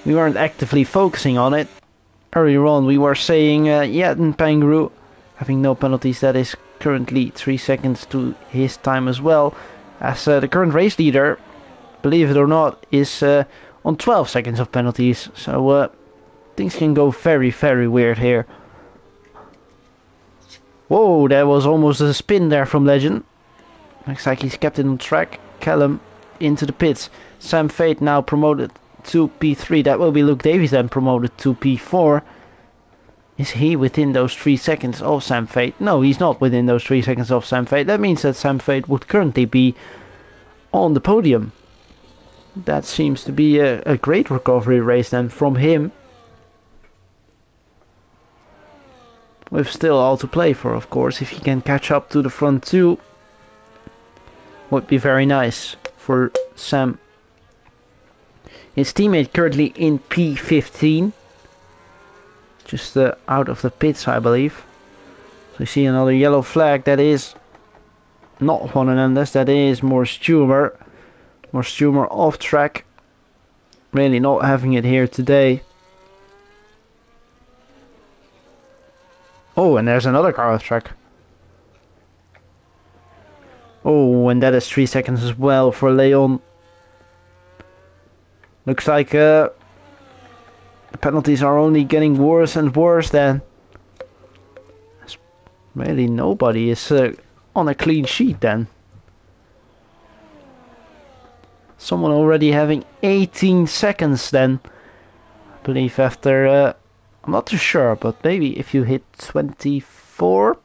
we weren't actively focusing on it. Earlier on we were saying, Yatin Pangaroo having no penalties. That is currently 3 seconds to his time as well. As the current race leader, believe it or not, is on 12 seconds of penalties. So things can go very, very weird here. Whoa, that was almost a spin there from Legend. Looks like he's kept it on track. Callum into the pits. Sam Fate now promoted to P3. That will be Luke Davies then promoted to P4. Is he within those 3 seconds of Sam Fate? No, he's not within those 3 seconds of Sam Fate. That means that Sam Fate would currently be on the podium. That seems to be a great recovery race then from him. With still all to play for, of course. If he can catch up to the front two, would be very nice for Sam. His teammate currently in P15. Just out of the pits, I believe. So you see another yellow flag. That is not Juan Hernandez. That is more Stumer. More Stumer off track. Really not having it here today. Oh, and there's another car off track. Oh, and that is 3 seconds as well for Leon. Looks like the penalties are only getting worse and worse then. Really nobody is on a clean sheet then. Someone already having 18 seconds then. I believe after... I'm not too sure, but maybe if you hit 24...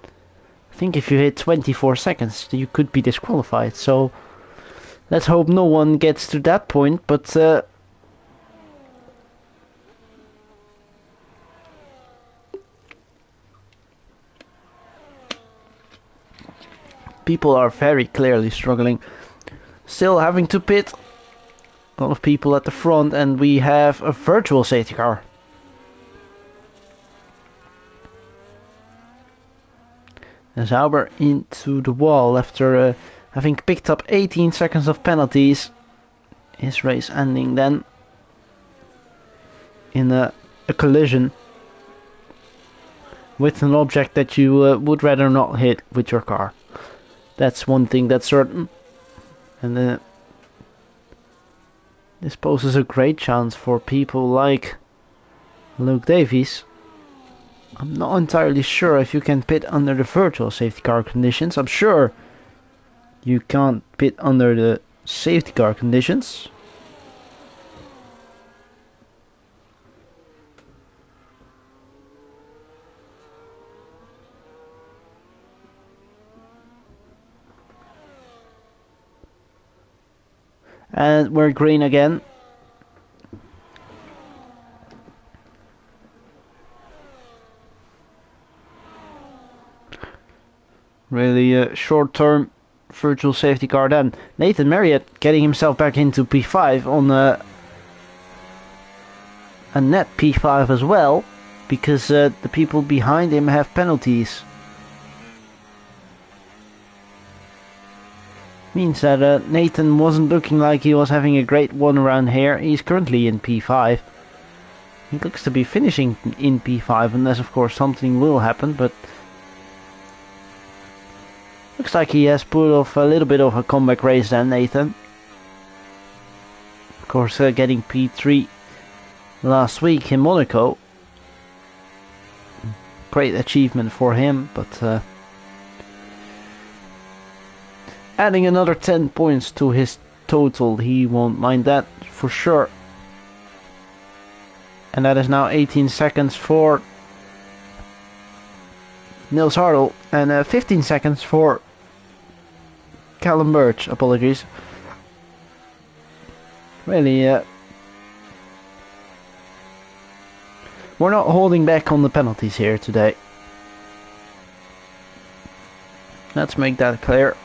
I think if you hit 24 seconds, you could be disqualified. So let's hope no one gets to that point, but... people are very clearly struggling. Still having to pit. A lot of people at the front, and we have a virtual safety car. Zauber into the wall after having picked up 18 seconds of penalties. His race ending then in a collision with an object that you would rather not hit with your car. That's one thing that's certain. And this poses a great chance for people like Luke Davies. I'm not entirely sure if you can pit under the virtual safety car conditions. I'm sure you can't pit under the safety car conditions. And we're green again. Really a short-term virtual safety car then. Nathan Marriott getting himself back into P5 on a net P5 as well. Because the people behind him have penalties. Means that Nathan wasn't looking like he was having a great one around here. He's currently in P5. He looks to be finishing in P5 unless of course something will happen, but looks like he has pulled off a little bit of a comeback race then, Nathan. Of course getting P3 last week in Monaco. Great achievement for him, but adding another 10 points to his total, he won't mind that for sure. And that is now 18 seconds for Nils Hardel and 15 seconds for Callum Birch. Apologies. Really, we're not holding back on the penalties here today. Let's make that clear.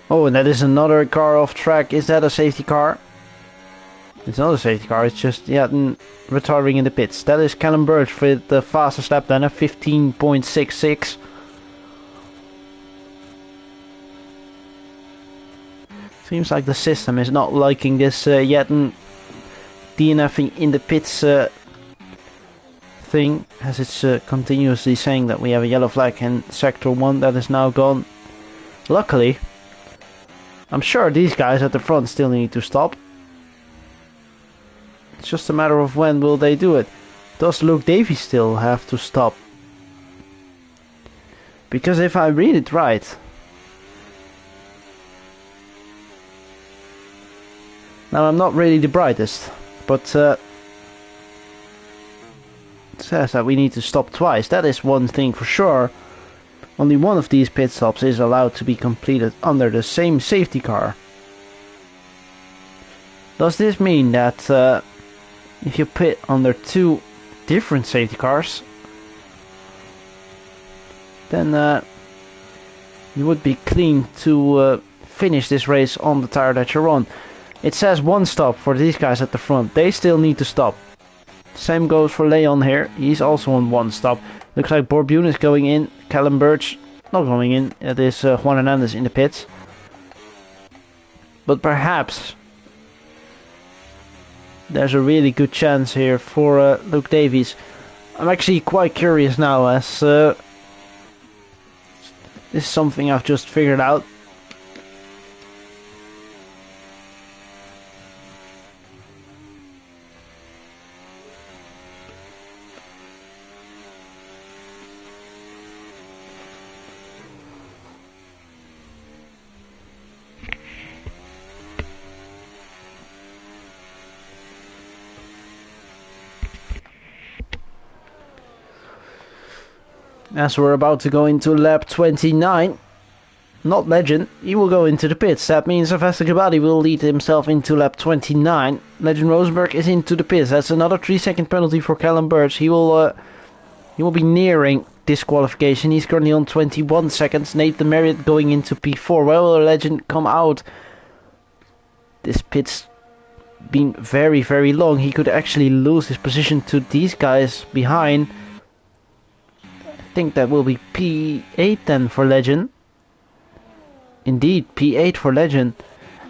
Oh, and that is another car off track. Is that a safety car? It's not a safety car, it's just retiring in the pits. That is Callum Birch with the fastest lap then, 15.66. Seems like the system is not liking this Yetten DNFing in the pits thing, as it's continuously saying that we have a yellow flag in sector 1 that is now gone. Luckily, I'm sure these guys at the front still need to stop. It's just a matter of when will they do it. Does Luke Davies still have to stop? Because if I read it right, now I'm not really the brightest, but it says that we need to stop twice. That is one thing for sure. Only one of these pit stops is allowed to be completed under the same safety car. Does this mean that if you pit under 2 different safety cars, then you would be clean to finish this race on the tire that you're on? It says 1 stop for these guys at the front. They still need to stop. Same goes for Leon here. He's also on 1 stop. Looks like Borbune is going in. Callum Birch not going in. It is Juan Hernandez in the pits. But perhaps there's a really good chance here for Luke Davies. I'm actually quite curious now, as this is something I've just figured out. As we're about to go into lap 29, not Legend, he will go into the pits. That means Sylvester Gabati will lead himself into lap 29. Legend Rosenberg is into the pits. That's another 3-second penalty for Callum Birch. He will be nearing disqualification. He's currently on 21 seconds. Nathan Marriott going into P4. Where will Legend come out? This pit's been very, very long. He could actually lose his position to these guys behind. I think that will be P8 then for Legend. Indeed, P8 for Legend.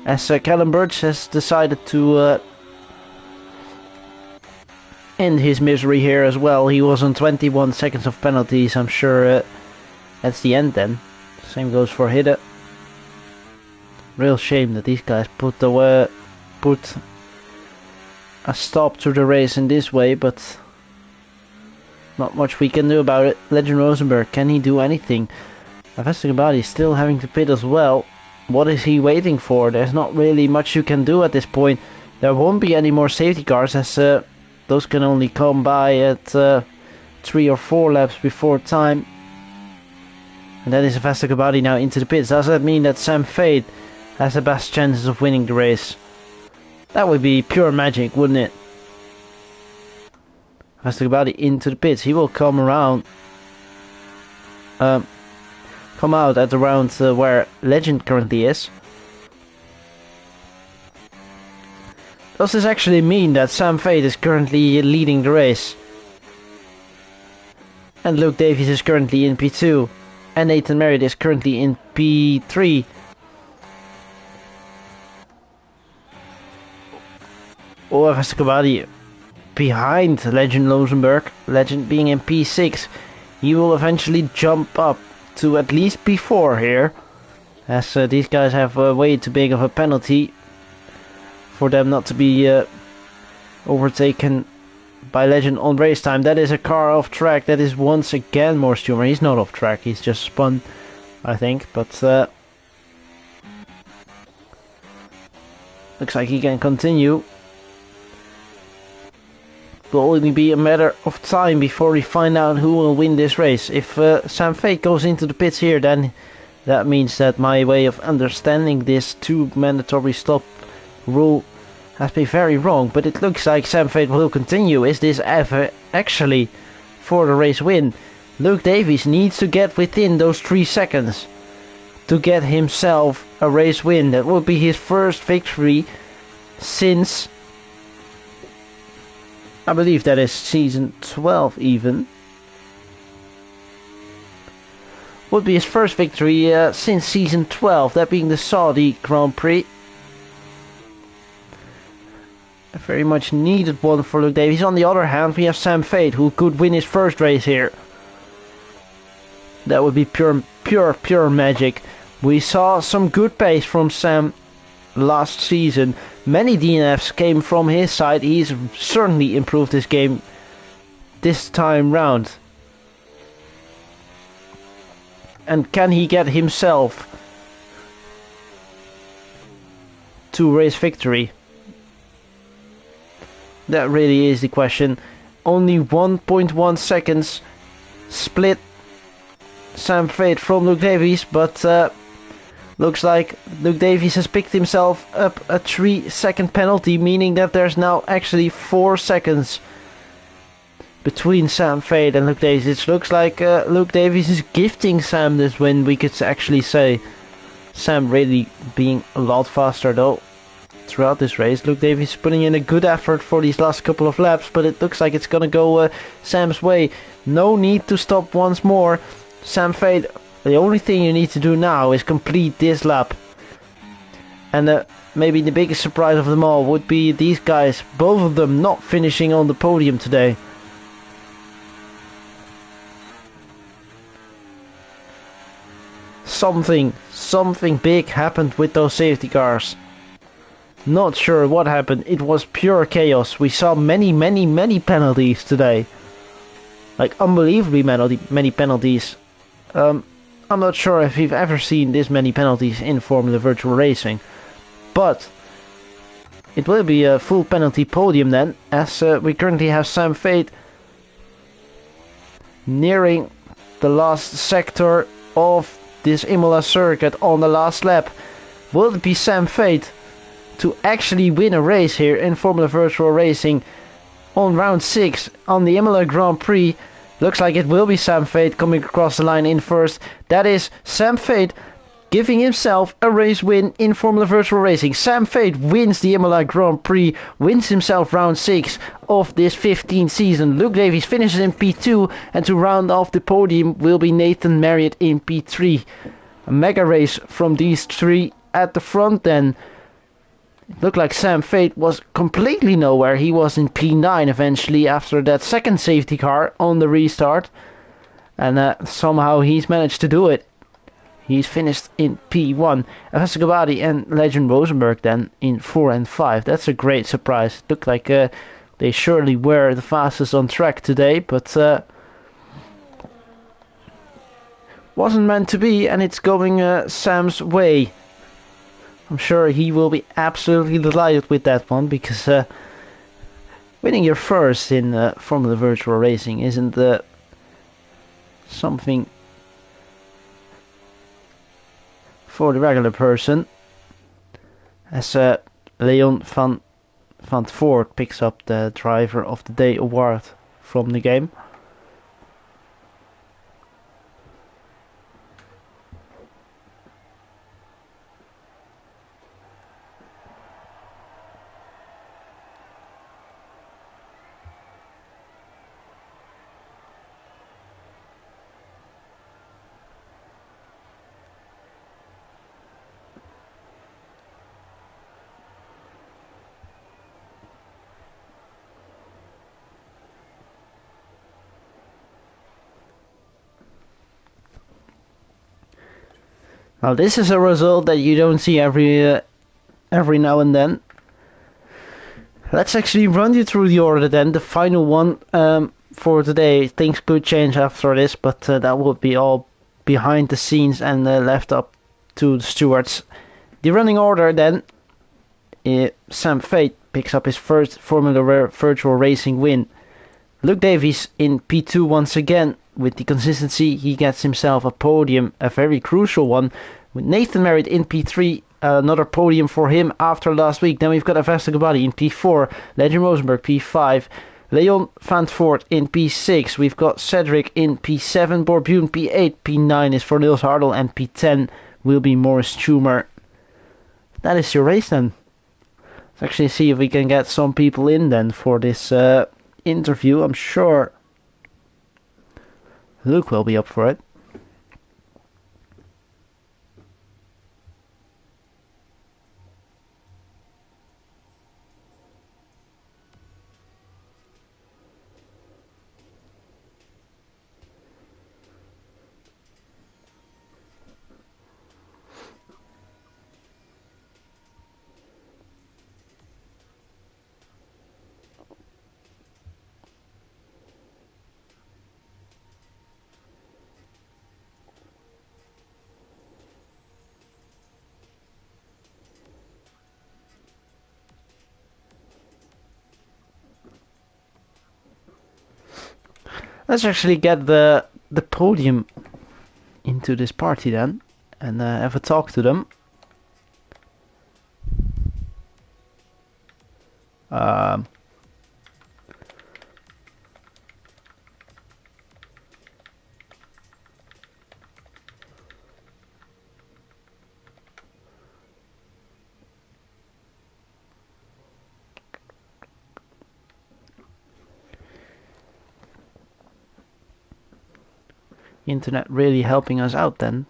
As Callum Birch has decided to end his misery here as well. He was on 21 seconds of penalties. I'm sure that's the end then. Same goes for Hidde. Real shame that these guys put a stop to the race in this way, but not much we can do about it. Legend Rosenberg, can he do anything? Avestigabadi is still having to pit as well. What is he waiting for? There's not really much you can do at this point. There won't be any more safety cars, as those can only come by at 3 or 4 laps before time. And that is Avestigabadi now into the pits. Does that mean that Sam Fade has the best chances of winning the race? That would be pure magic, wouldn't it? Avestigabadi into the pits. He will come around. Come out at around where Legend currently is. Does this actually mean that Sam Fade is currently leading the race? And Luke Davies is currently in P2. And Nathan Marriott is currently in P3. Oh, Avestigabadi behind Legend Rosenberg. Legend being in P6. He will eventually jump up to at least P4 here, as these guys have way too big of a penalty for them not to be overtaken by Legend on race time. That is a car off track. That is once again Morris Schumer. He's not off track, he's just spun, I think, but looks like he can continue. It will only be a matter of time before we find out who will win this race. If Sam Fade goes into the pits here, then that means that my way of understanding this 2 mandatory stop rule has been very wrong. But it looks like Sam Fade will continue. Is this ever actually for the race win? Luke Davies needs to get within those 3 seconds to get himself a race win. That would be his first victory since, I believe that is season 12 even. Would be his first victory since season 12, that being the Saudi Grand Prix. A very much needed one for Luke Davies. On the other hand, we have Sam Fate, who could win his first race here. That would be pure magic. We saw some good pace from Sam last season. Many DNFs came from his side. He's certainly improved his game this time round. And can he get himself to race victory? That really is the question. Only 1.1 seconds split Sam Fate from Luke Davies, but looks like Luke Davies has picked himself up a 3-second penalty, meaning that there's now actually 4 seconds between Sam Fate and Luke Davies. It looks like Luke Davies is gifting Sam this win, we could actually say. Sam really being a lot faster though throughout this race. Luke Davies is putting in a good effort for these last couple of laps, but it looks like it's gonna go Sam's way. No need to stop once more. Sam Fate, the only thing you need to do now is complete this lap. And maybe the biggest surprise of them all would be these guys, both of them not finishing on the podium today. Something big happened with those safety cars. Not sure what happened. It was pure chaos. We saw many penalties today. Like unbelievably many penalties. I'm not sure if we've ever seen this many penalties in Formula Virtual Racing. But it will be a full penalty podium then, as we currently have Sam Fate nearing the last sector of this Imola circuit on the last lap. Will it be Sam Fate to actually win a race here in Formula Virtual Racing on round 6 on the Imola Grand Prix? Looks like it will be Sam Fate coming across the line in first. That is Sam Fate giving himself a race win in Formula Virtual Racing. Sam Fate wins the Imola Grand Prix, wins himself round 6 of this 15th season. Luke Davies finishes in P2, and to round off the podium will be Nathan Marriott in P3. A mega race from these three at the front then. It looked like Sam Fate was completely nowhere. He was in P9 eventually after that second safety car on the restart. And somehow he's managed to do it. He's finished in P1. Gabadi and Legend Rosenberg then in 4 and 5. That's a great surprise. It looked like they surely were the fastest on track today, but wasn't meant to be, and it's going Sam's way. I'm sure he will be absolutely delighted with that one, because winning your first in Formula Virtual Racing isn't something for the regular person, as Leon van Voort picks up the Driver of the Day award from the game. Now this is a result that you don't see every now and then. Let's actually run you through the order then, the final one for today. Things could change after this, but that would be all behind the scenes and left up to the stewards. The running order then, Sam Fate picks up his first Formula Virtual Racing win. Luke Davies in P2 once again. With the consistency, he gets himself a podium, a very crucial one. With Nathan Marriott in P3, another podium for him after last week. Then we've got Gabadi in P4, Legend Rosenberg P5, Leon van Voort in P6. We've got Cedric in P7, Borbune P8, P9 is for Niels Hardel, and P10 will be Morris Schumer. That is your race then. Let's actually see if we can get some people in then for this interview. I'm sure Luke will be up for it. Let's actually get the podium into this party then, and have a talk to them. Internet really helping us out then.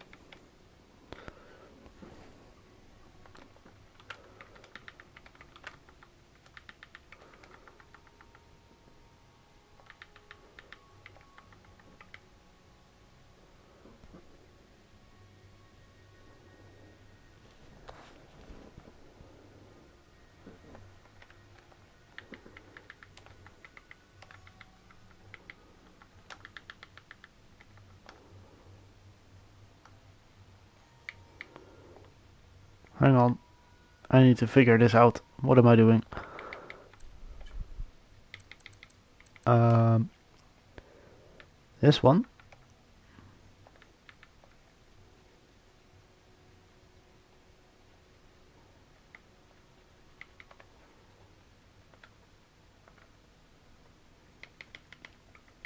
Hang on. I need to figure this out. What am I doing? This one.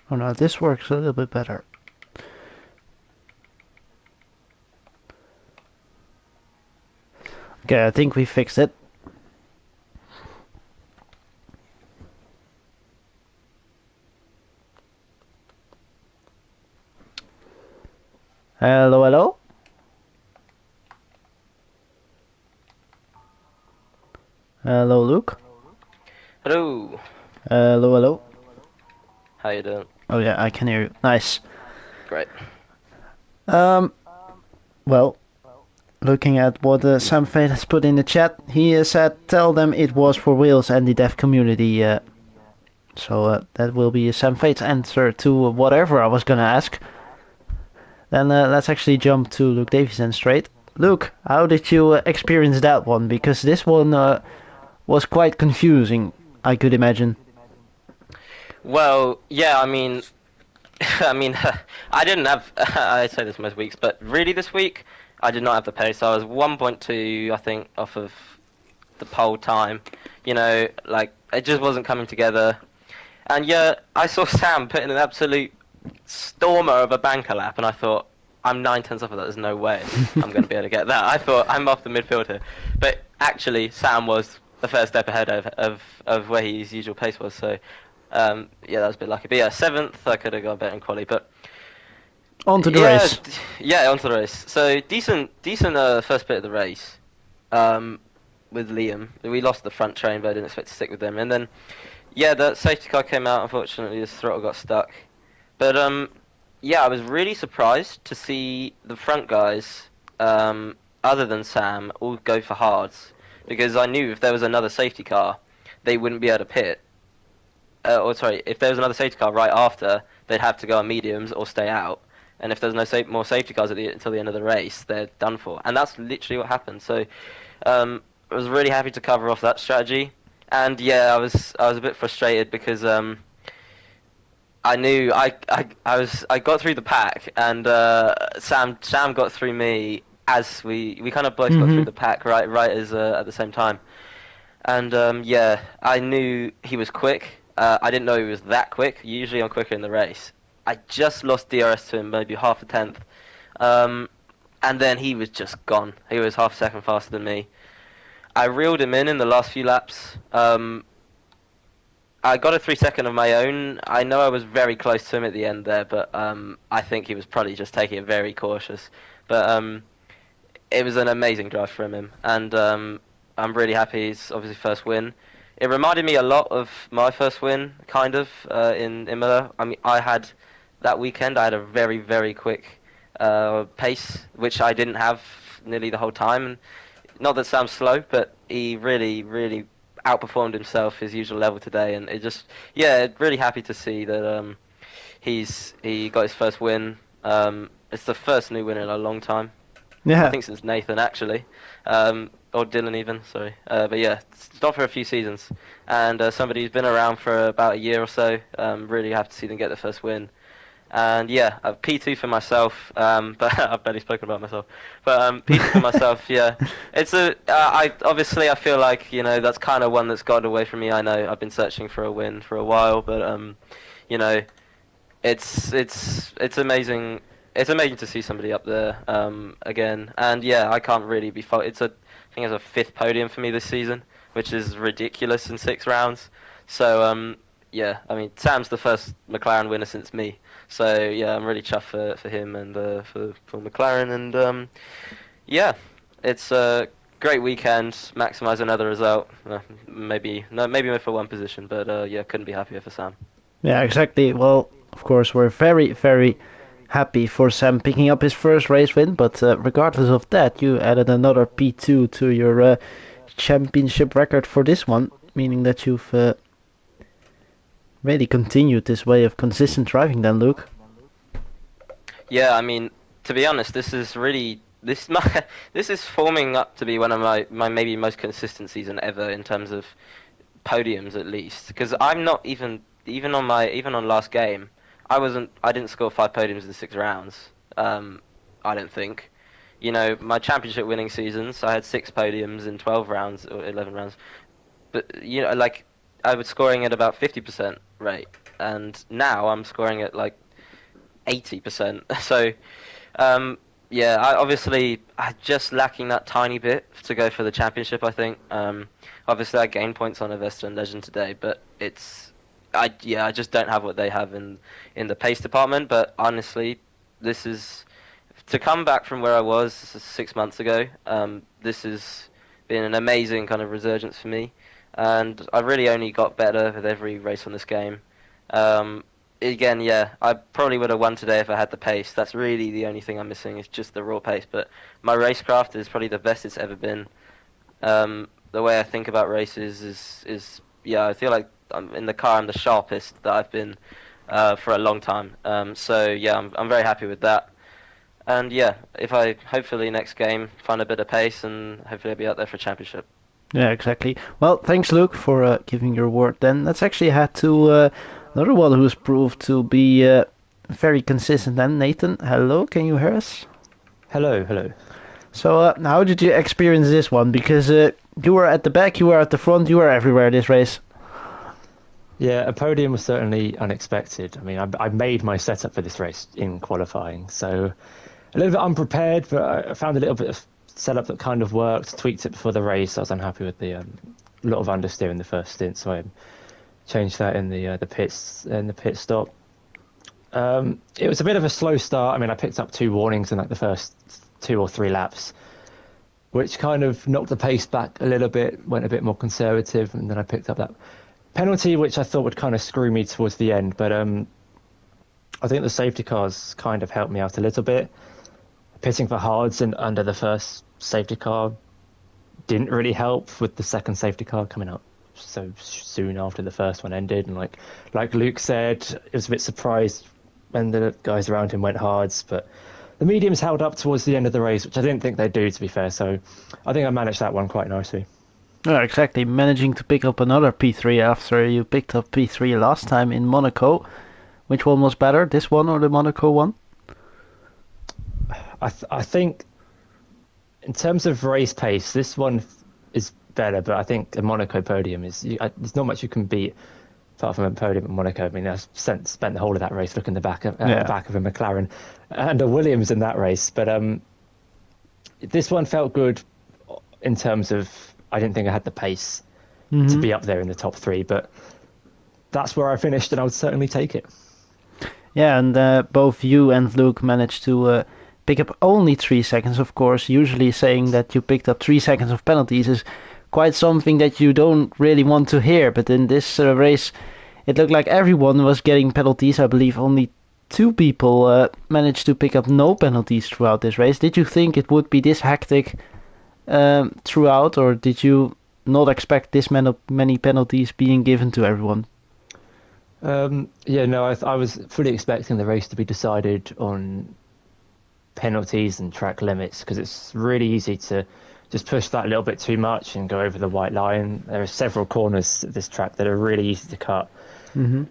Oh no, this works a little bit better. Okay, I think we fixed it. Hello, hello? Hello, Luke? Hello. Hello, hello? How you doing? Oh yeah, I can hear you. Nice. Great. Well, looking at what Sam Fate has put in the chat, he said, tell them it was for Wales and the deaf community. So that will be Sam Fate's answer to whatever I was gonna ask. Then let's actually jump to Luke Davison straight. Luke, how did you experience that one? Because this one was quite confusing, I could imagine. Well, yeah, I mean, I mean, I didn't have. I say this most weeks, but really this week I did not have the pace. I was 1.2, I think, off of the pole time. You know, like it just wasn't coming together. And yeah, I saw Sam put in an absolute stormer of a banker lap, and I thought, I'm 9/10 off of that. There's no way I'm going to be able to get that. I thought I'm off the midfield here, but actually Sam was the first step ahead of where his usual pace was. So yeah, that was a bit lucky. But yeah, seventh, I could have got better in quali, but On to the yeah, race. yeah, onto the race. So decent first bit of the race. Um, with Liam, we lost the front train, but I didn't expect to stick with them. And then yeah, the safety car came out. Unfortunately, his throttle got stuck. But yeah, I was really surprised to see the front guys, other than Sam, all go for hards because I knew if there was another safety car, they wouldn't be able to pit. Or sorry, if there was another safety car right after, they'd have to go on mediums or stay out. And if there's no more safety cars until the end of the race, they're done for. And that's literally what happened. So I was really happy to cover off that strategy. And yeah, I was a bit frustrated because I knew I got through the pack, and Sam got through me as we kind of both got through the pack right as at the same time. And yeah, I knew he was quick. I didn't know he was that quick. Usually I'm quicker in the race. I just lost DRS to him, maybe half a tenth. Um, and then he was just gone. He was half a second faster than me. I reeled him in the last few laps. I got a 3 second of my own. I know I was very close to him at the end there, but I think he was probably just taking it very cautious. But it was an amazing drive from him, and I'm really happy. He's obviously first win. It reminded me a lot of my first win, kind of, in Imola. I mean, I had that weekend. I had a very, very quick pace, which I didn't have nearly the whole time. And not that Sam's slow, but he really, really outperformed himself his usual level today, and it just, yeah, really happy to see that he got his first win. It's the first new win in a long time. I Yeah. think since Nathan actually, or Dylan even. Sorry, but yeah, it's not for a few seasons, and somebody who's been around for about a year or so. Really happy to see them get their first win. And yeah, P2 for myself, but I've barely spoken about myself. But P2 for myself, yeah. It's I feel like, that's kind of one that's got away from me. I know I've been searching for a win for a while, but you know, it's amazing. It's amazing to see somebody up there again. And yeah, I can't really be fault. I think it's a fifth podium for me this season, which is ridiculous in 6 rounds. So yeah, I mean, Sam's the first McLaren winner since me. So yeah, I'm really chuffed for him and for McLaren, and yeah, it's a great weekend. Maximise another result. Maybe no, maybe for one position, but yeah, couldn't be happier for Sam. Yeah, exactly. Well, of course, we're very, very happy for Sam picking up his first race win, but regardless of that, you added another P2 to your championship record for this one, meaning that you've really continued this way of consistent driving then, Luke. Yeah, I mean, to be honest, this is forming up to be one of my maybe most consistent season ever in terms of podiums at least. Because I'm not even on last game, I didn't score 5 podiums in 6 rounds. I don't think. My championship winning seasons, I had 6 podiums in 12 rounds or 11 rounds. But like I was scoring at about 50% rate, and now I'm scoring at like 80%. So, yeah, I just lacking that tiny bit to go for the championship. I think. Obviously, I gained points on Avesta and Legend today, but I just don't have what they have in the pace department. But honestly, this is to come back from where I was 6 months ago. This has been an amazing kind of resurgence for me, and I've really only got better with every race on this game. Again, yeah, I probably would have won today if I had the pace. That's really the only thing I'm missing is just the raw pace. But my racecraft is probably the best it's ever been. The way I think about races is yeah, I feel like in the car I'm the sharpest that I've been for a long time. So yeah, I'm very happy with that. And yeah, if I hopefully next game find a bit of pace and hopefully I'll be out there for championship. Yeah, exactly. Well, thanks, Luke, for giving your word then. Let's actually head to another one who's proved to be very consistent then. Nathan, hello, can you hear us? Hello, hello. So, how did you experience this one? Because you were at the back, you were at the front, you were everywhere this race. Yeah, a podium was certainly unexpected. I mean, I made my setup for this race in qualifying, so a little bit unprepared, but I found a little bit of setup that kind of worked, tweaked it before the race. I was unhappy with the lot of understeer in the first stint, so I changed that in the pit stop. It was a bit of a slow start. I mean, I picked up 2 warnings in like the first 2 or 3 laps, which kind of knocked the pace back a little bit, went a bit more conservative, and then I picked up that penalty, which I thought would kind of screw me towards the end. But I think the safety cars kind of helped me out a little bit. Pitting for hards and under the first safety car didn't really help, with the second safety car coming up so soon after the first one ended. And like Luke said, it was a bit surprised when the guys around him went hards, but the mediums held up towards the end of the race, which I didn't think they'd do, to be fair. So I think I managed that one quite nicely. Yeah, exactly. Managing to pick up another P3 after you picked up P3 last time in Monaco. Which one was better, this one or the Monaco one? I think in terms of race pace, this one is better, but I think the Monaco podium there's not much you can beat apart from a podium at Monaco. I mean, I spent the whole of that race looking at the back of a McLaren and a Williams in that race. But This one felt good in terms of I didn't think I had the pace to be up there in the top three, but that's where I finished, and I would certainly take it. Yeah, and both you and Luke managed to pick up only 3 seconds, of course. Usually saying that you picked up 3 seconds of penalties is quite something that you don't really want to hear. But in this race, it looked like everyone was getting penalties. I believe only two people managed to pick up no penalties throughout this race. Did you think it would be this hectic throughout, or did you not expect this many penalties being given to everyone? Yeah, no, I was fully expecting the race to be decided on penalties and track limits because it's really easy to just push that a little bit too much and go over the white line. There are several corners at this track that are really easy to cut. Mm-hmm.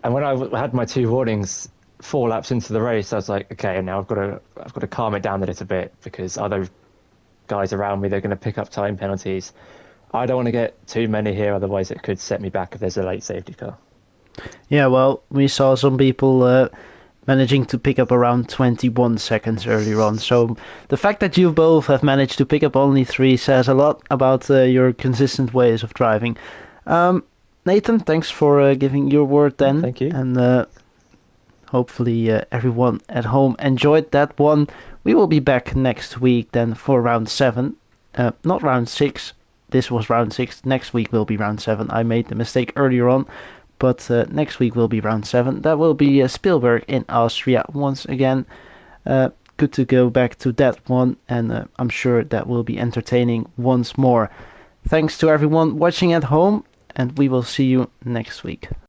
And when I had my two warnings 4 laps into the race, I was like, okay, now I've got to calm it down a little bit because other guys around me, they're going to pick up time penalties. I don't want to get too many here, otherwise it could set me back if there's a late safety car. Yeah, well, we saw some people managing to pick up around 21 seconds earlier on. So the fact that you both have managed to pick up only 3 says a lot about your consistent ways of driving. Nathan, thanks for giving your word then. Thank you. And hopefully everyone at home enjoyed that one. We will be back next week then for round 7. Not round 6. This was round 6. Next week will be round 7. I made the mistake earlier on. But next week will be round 7. That will be Spielberg in Austria once again. Good to go back to that one, and I'm sure that will be entertaining once more. Thanks to everyone watching at home, and we will see you next week.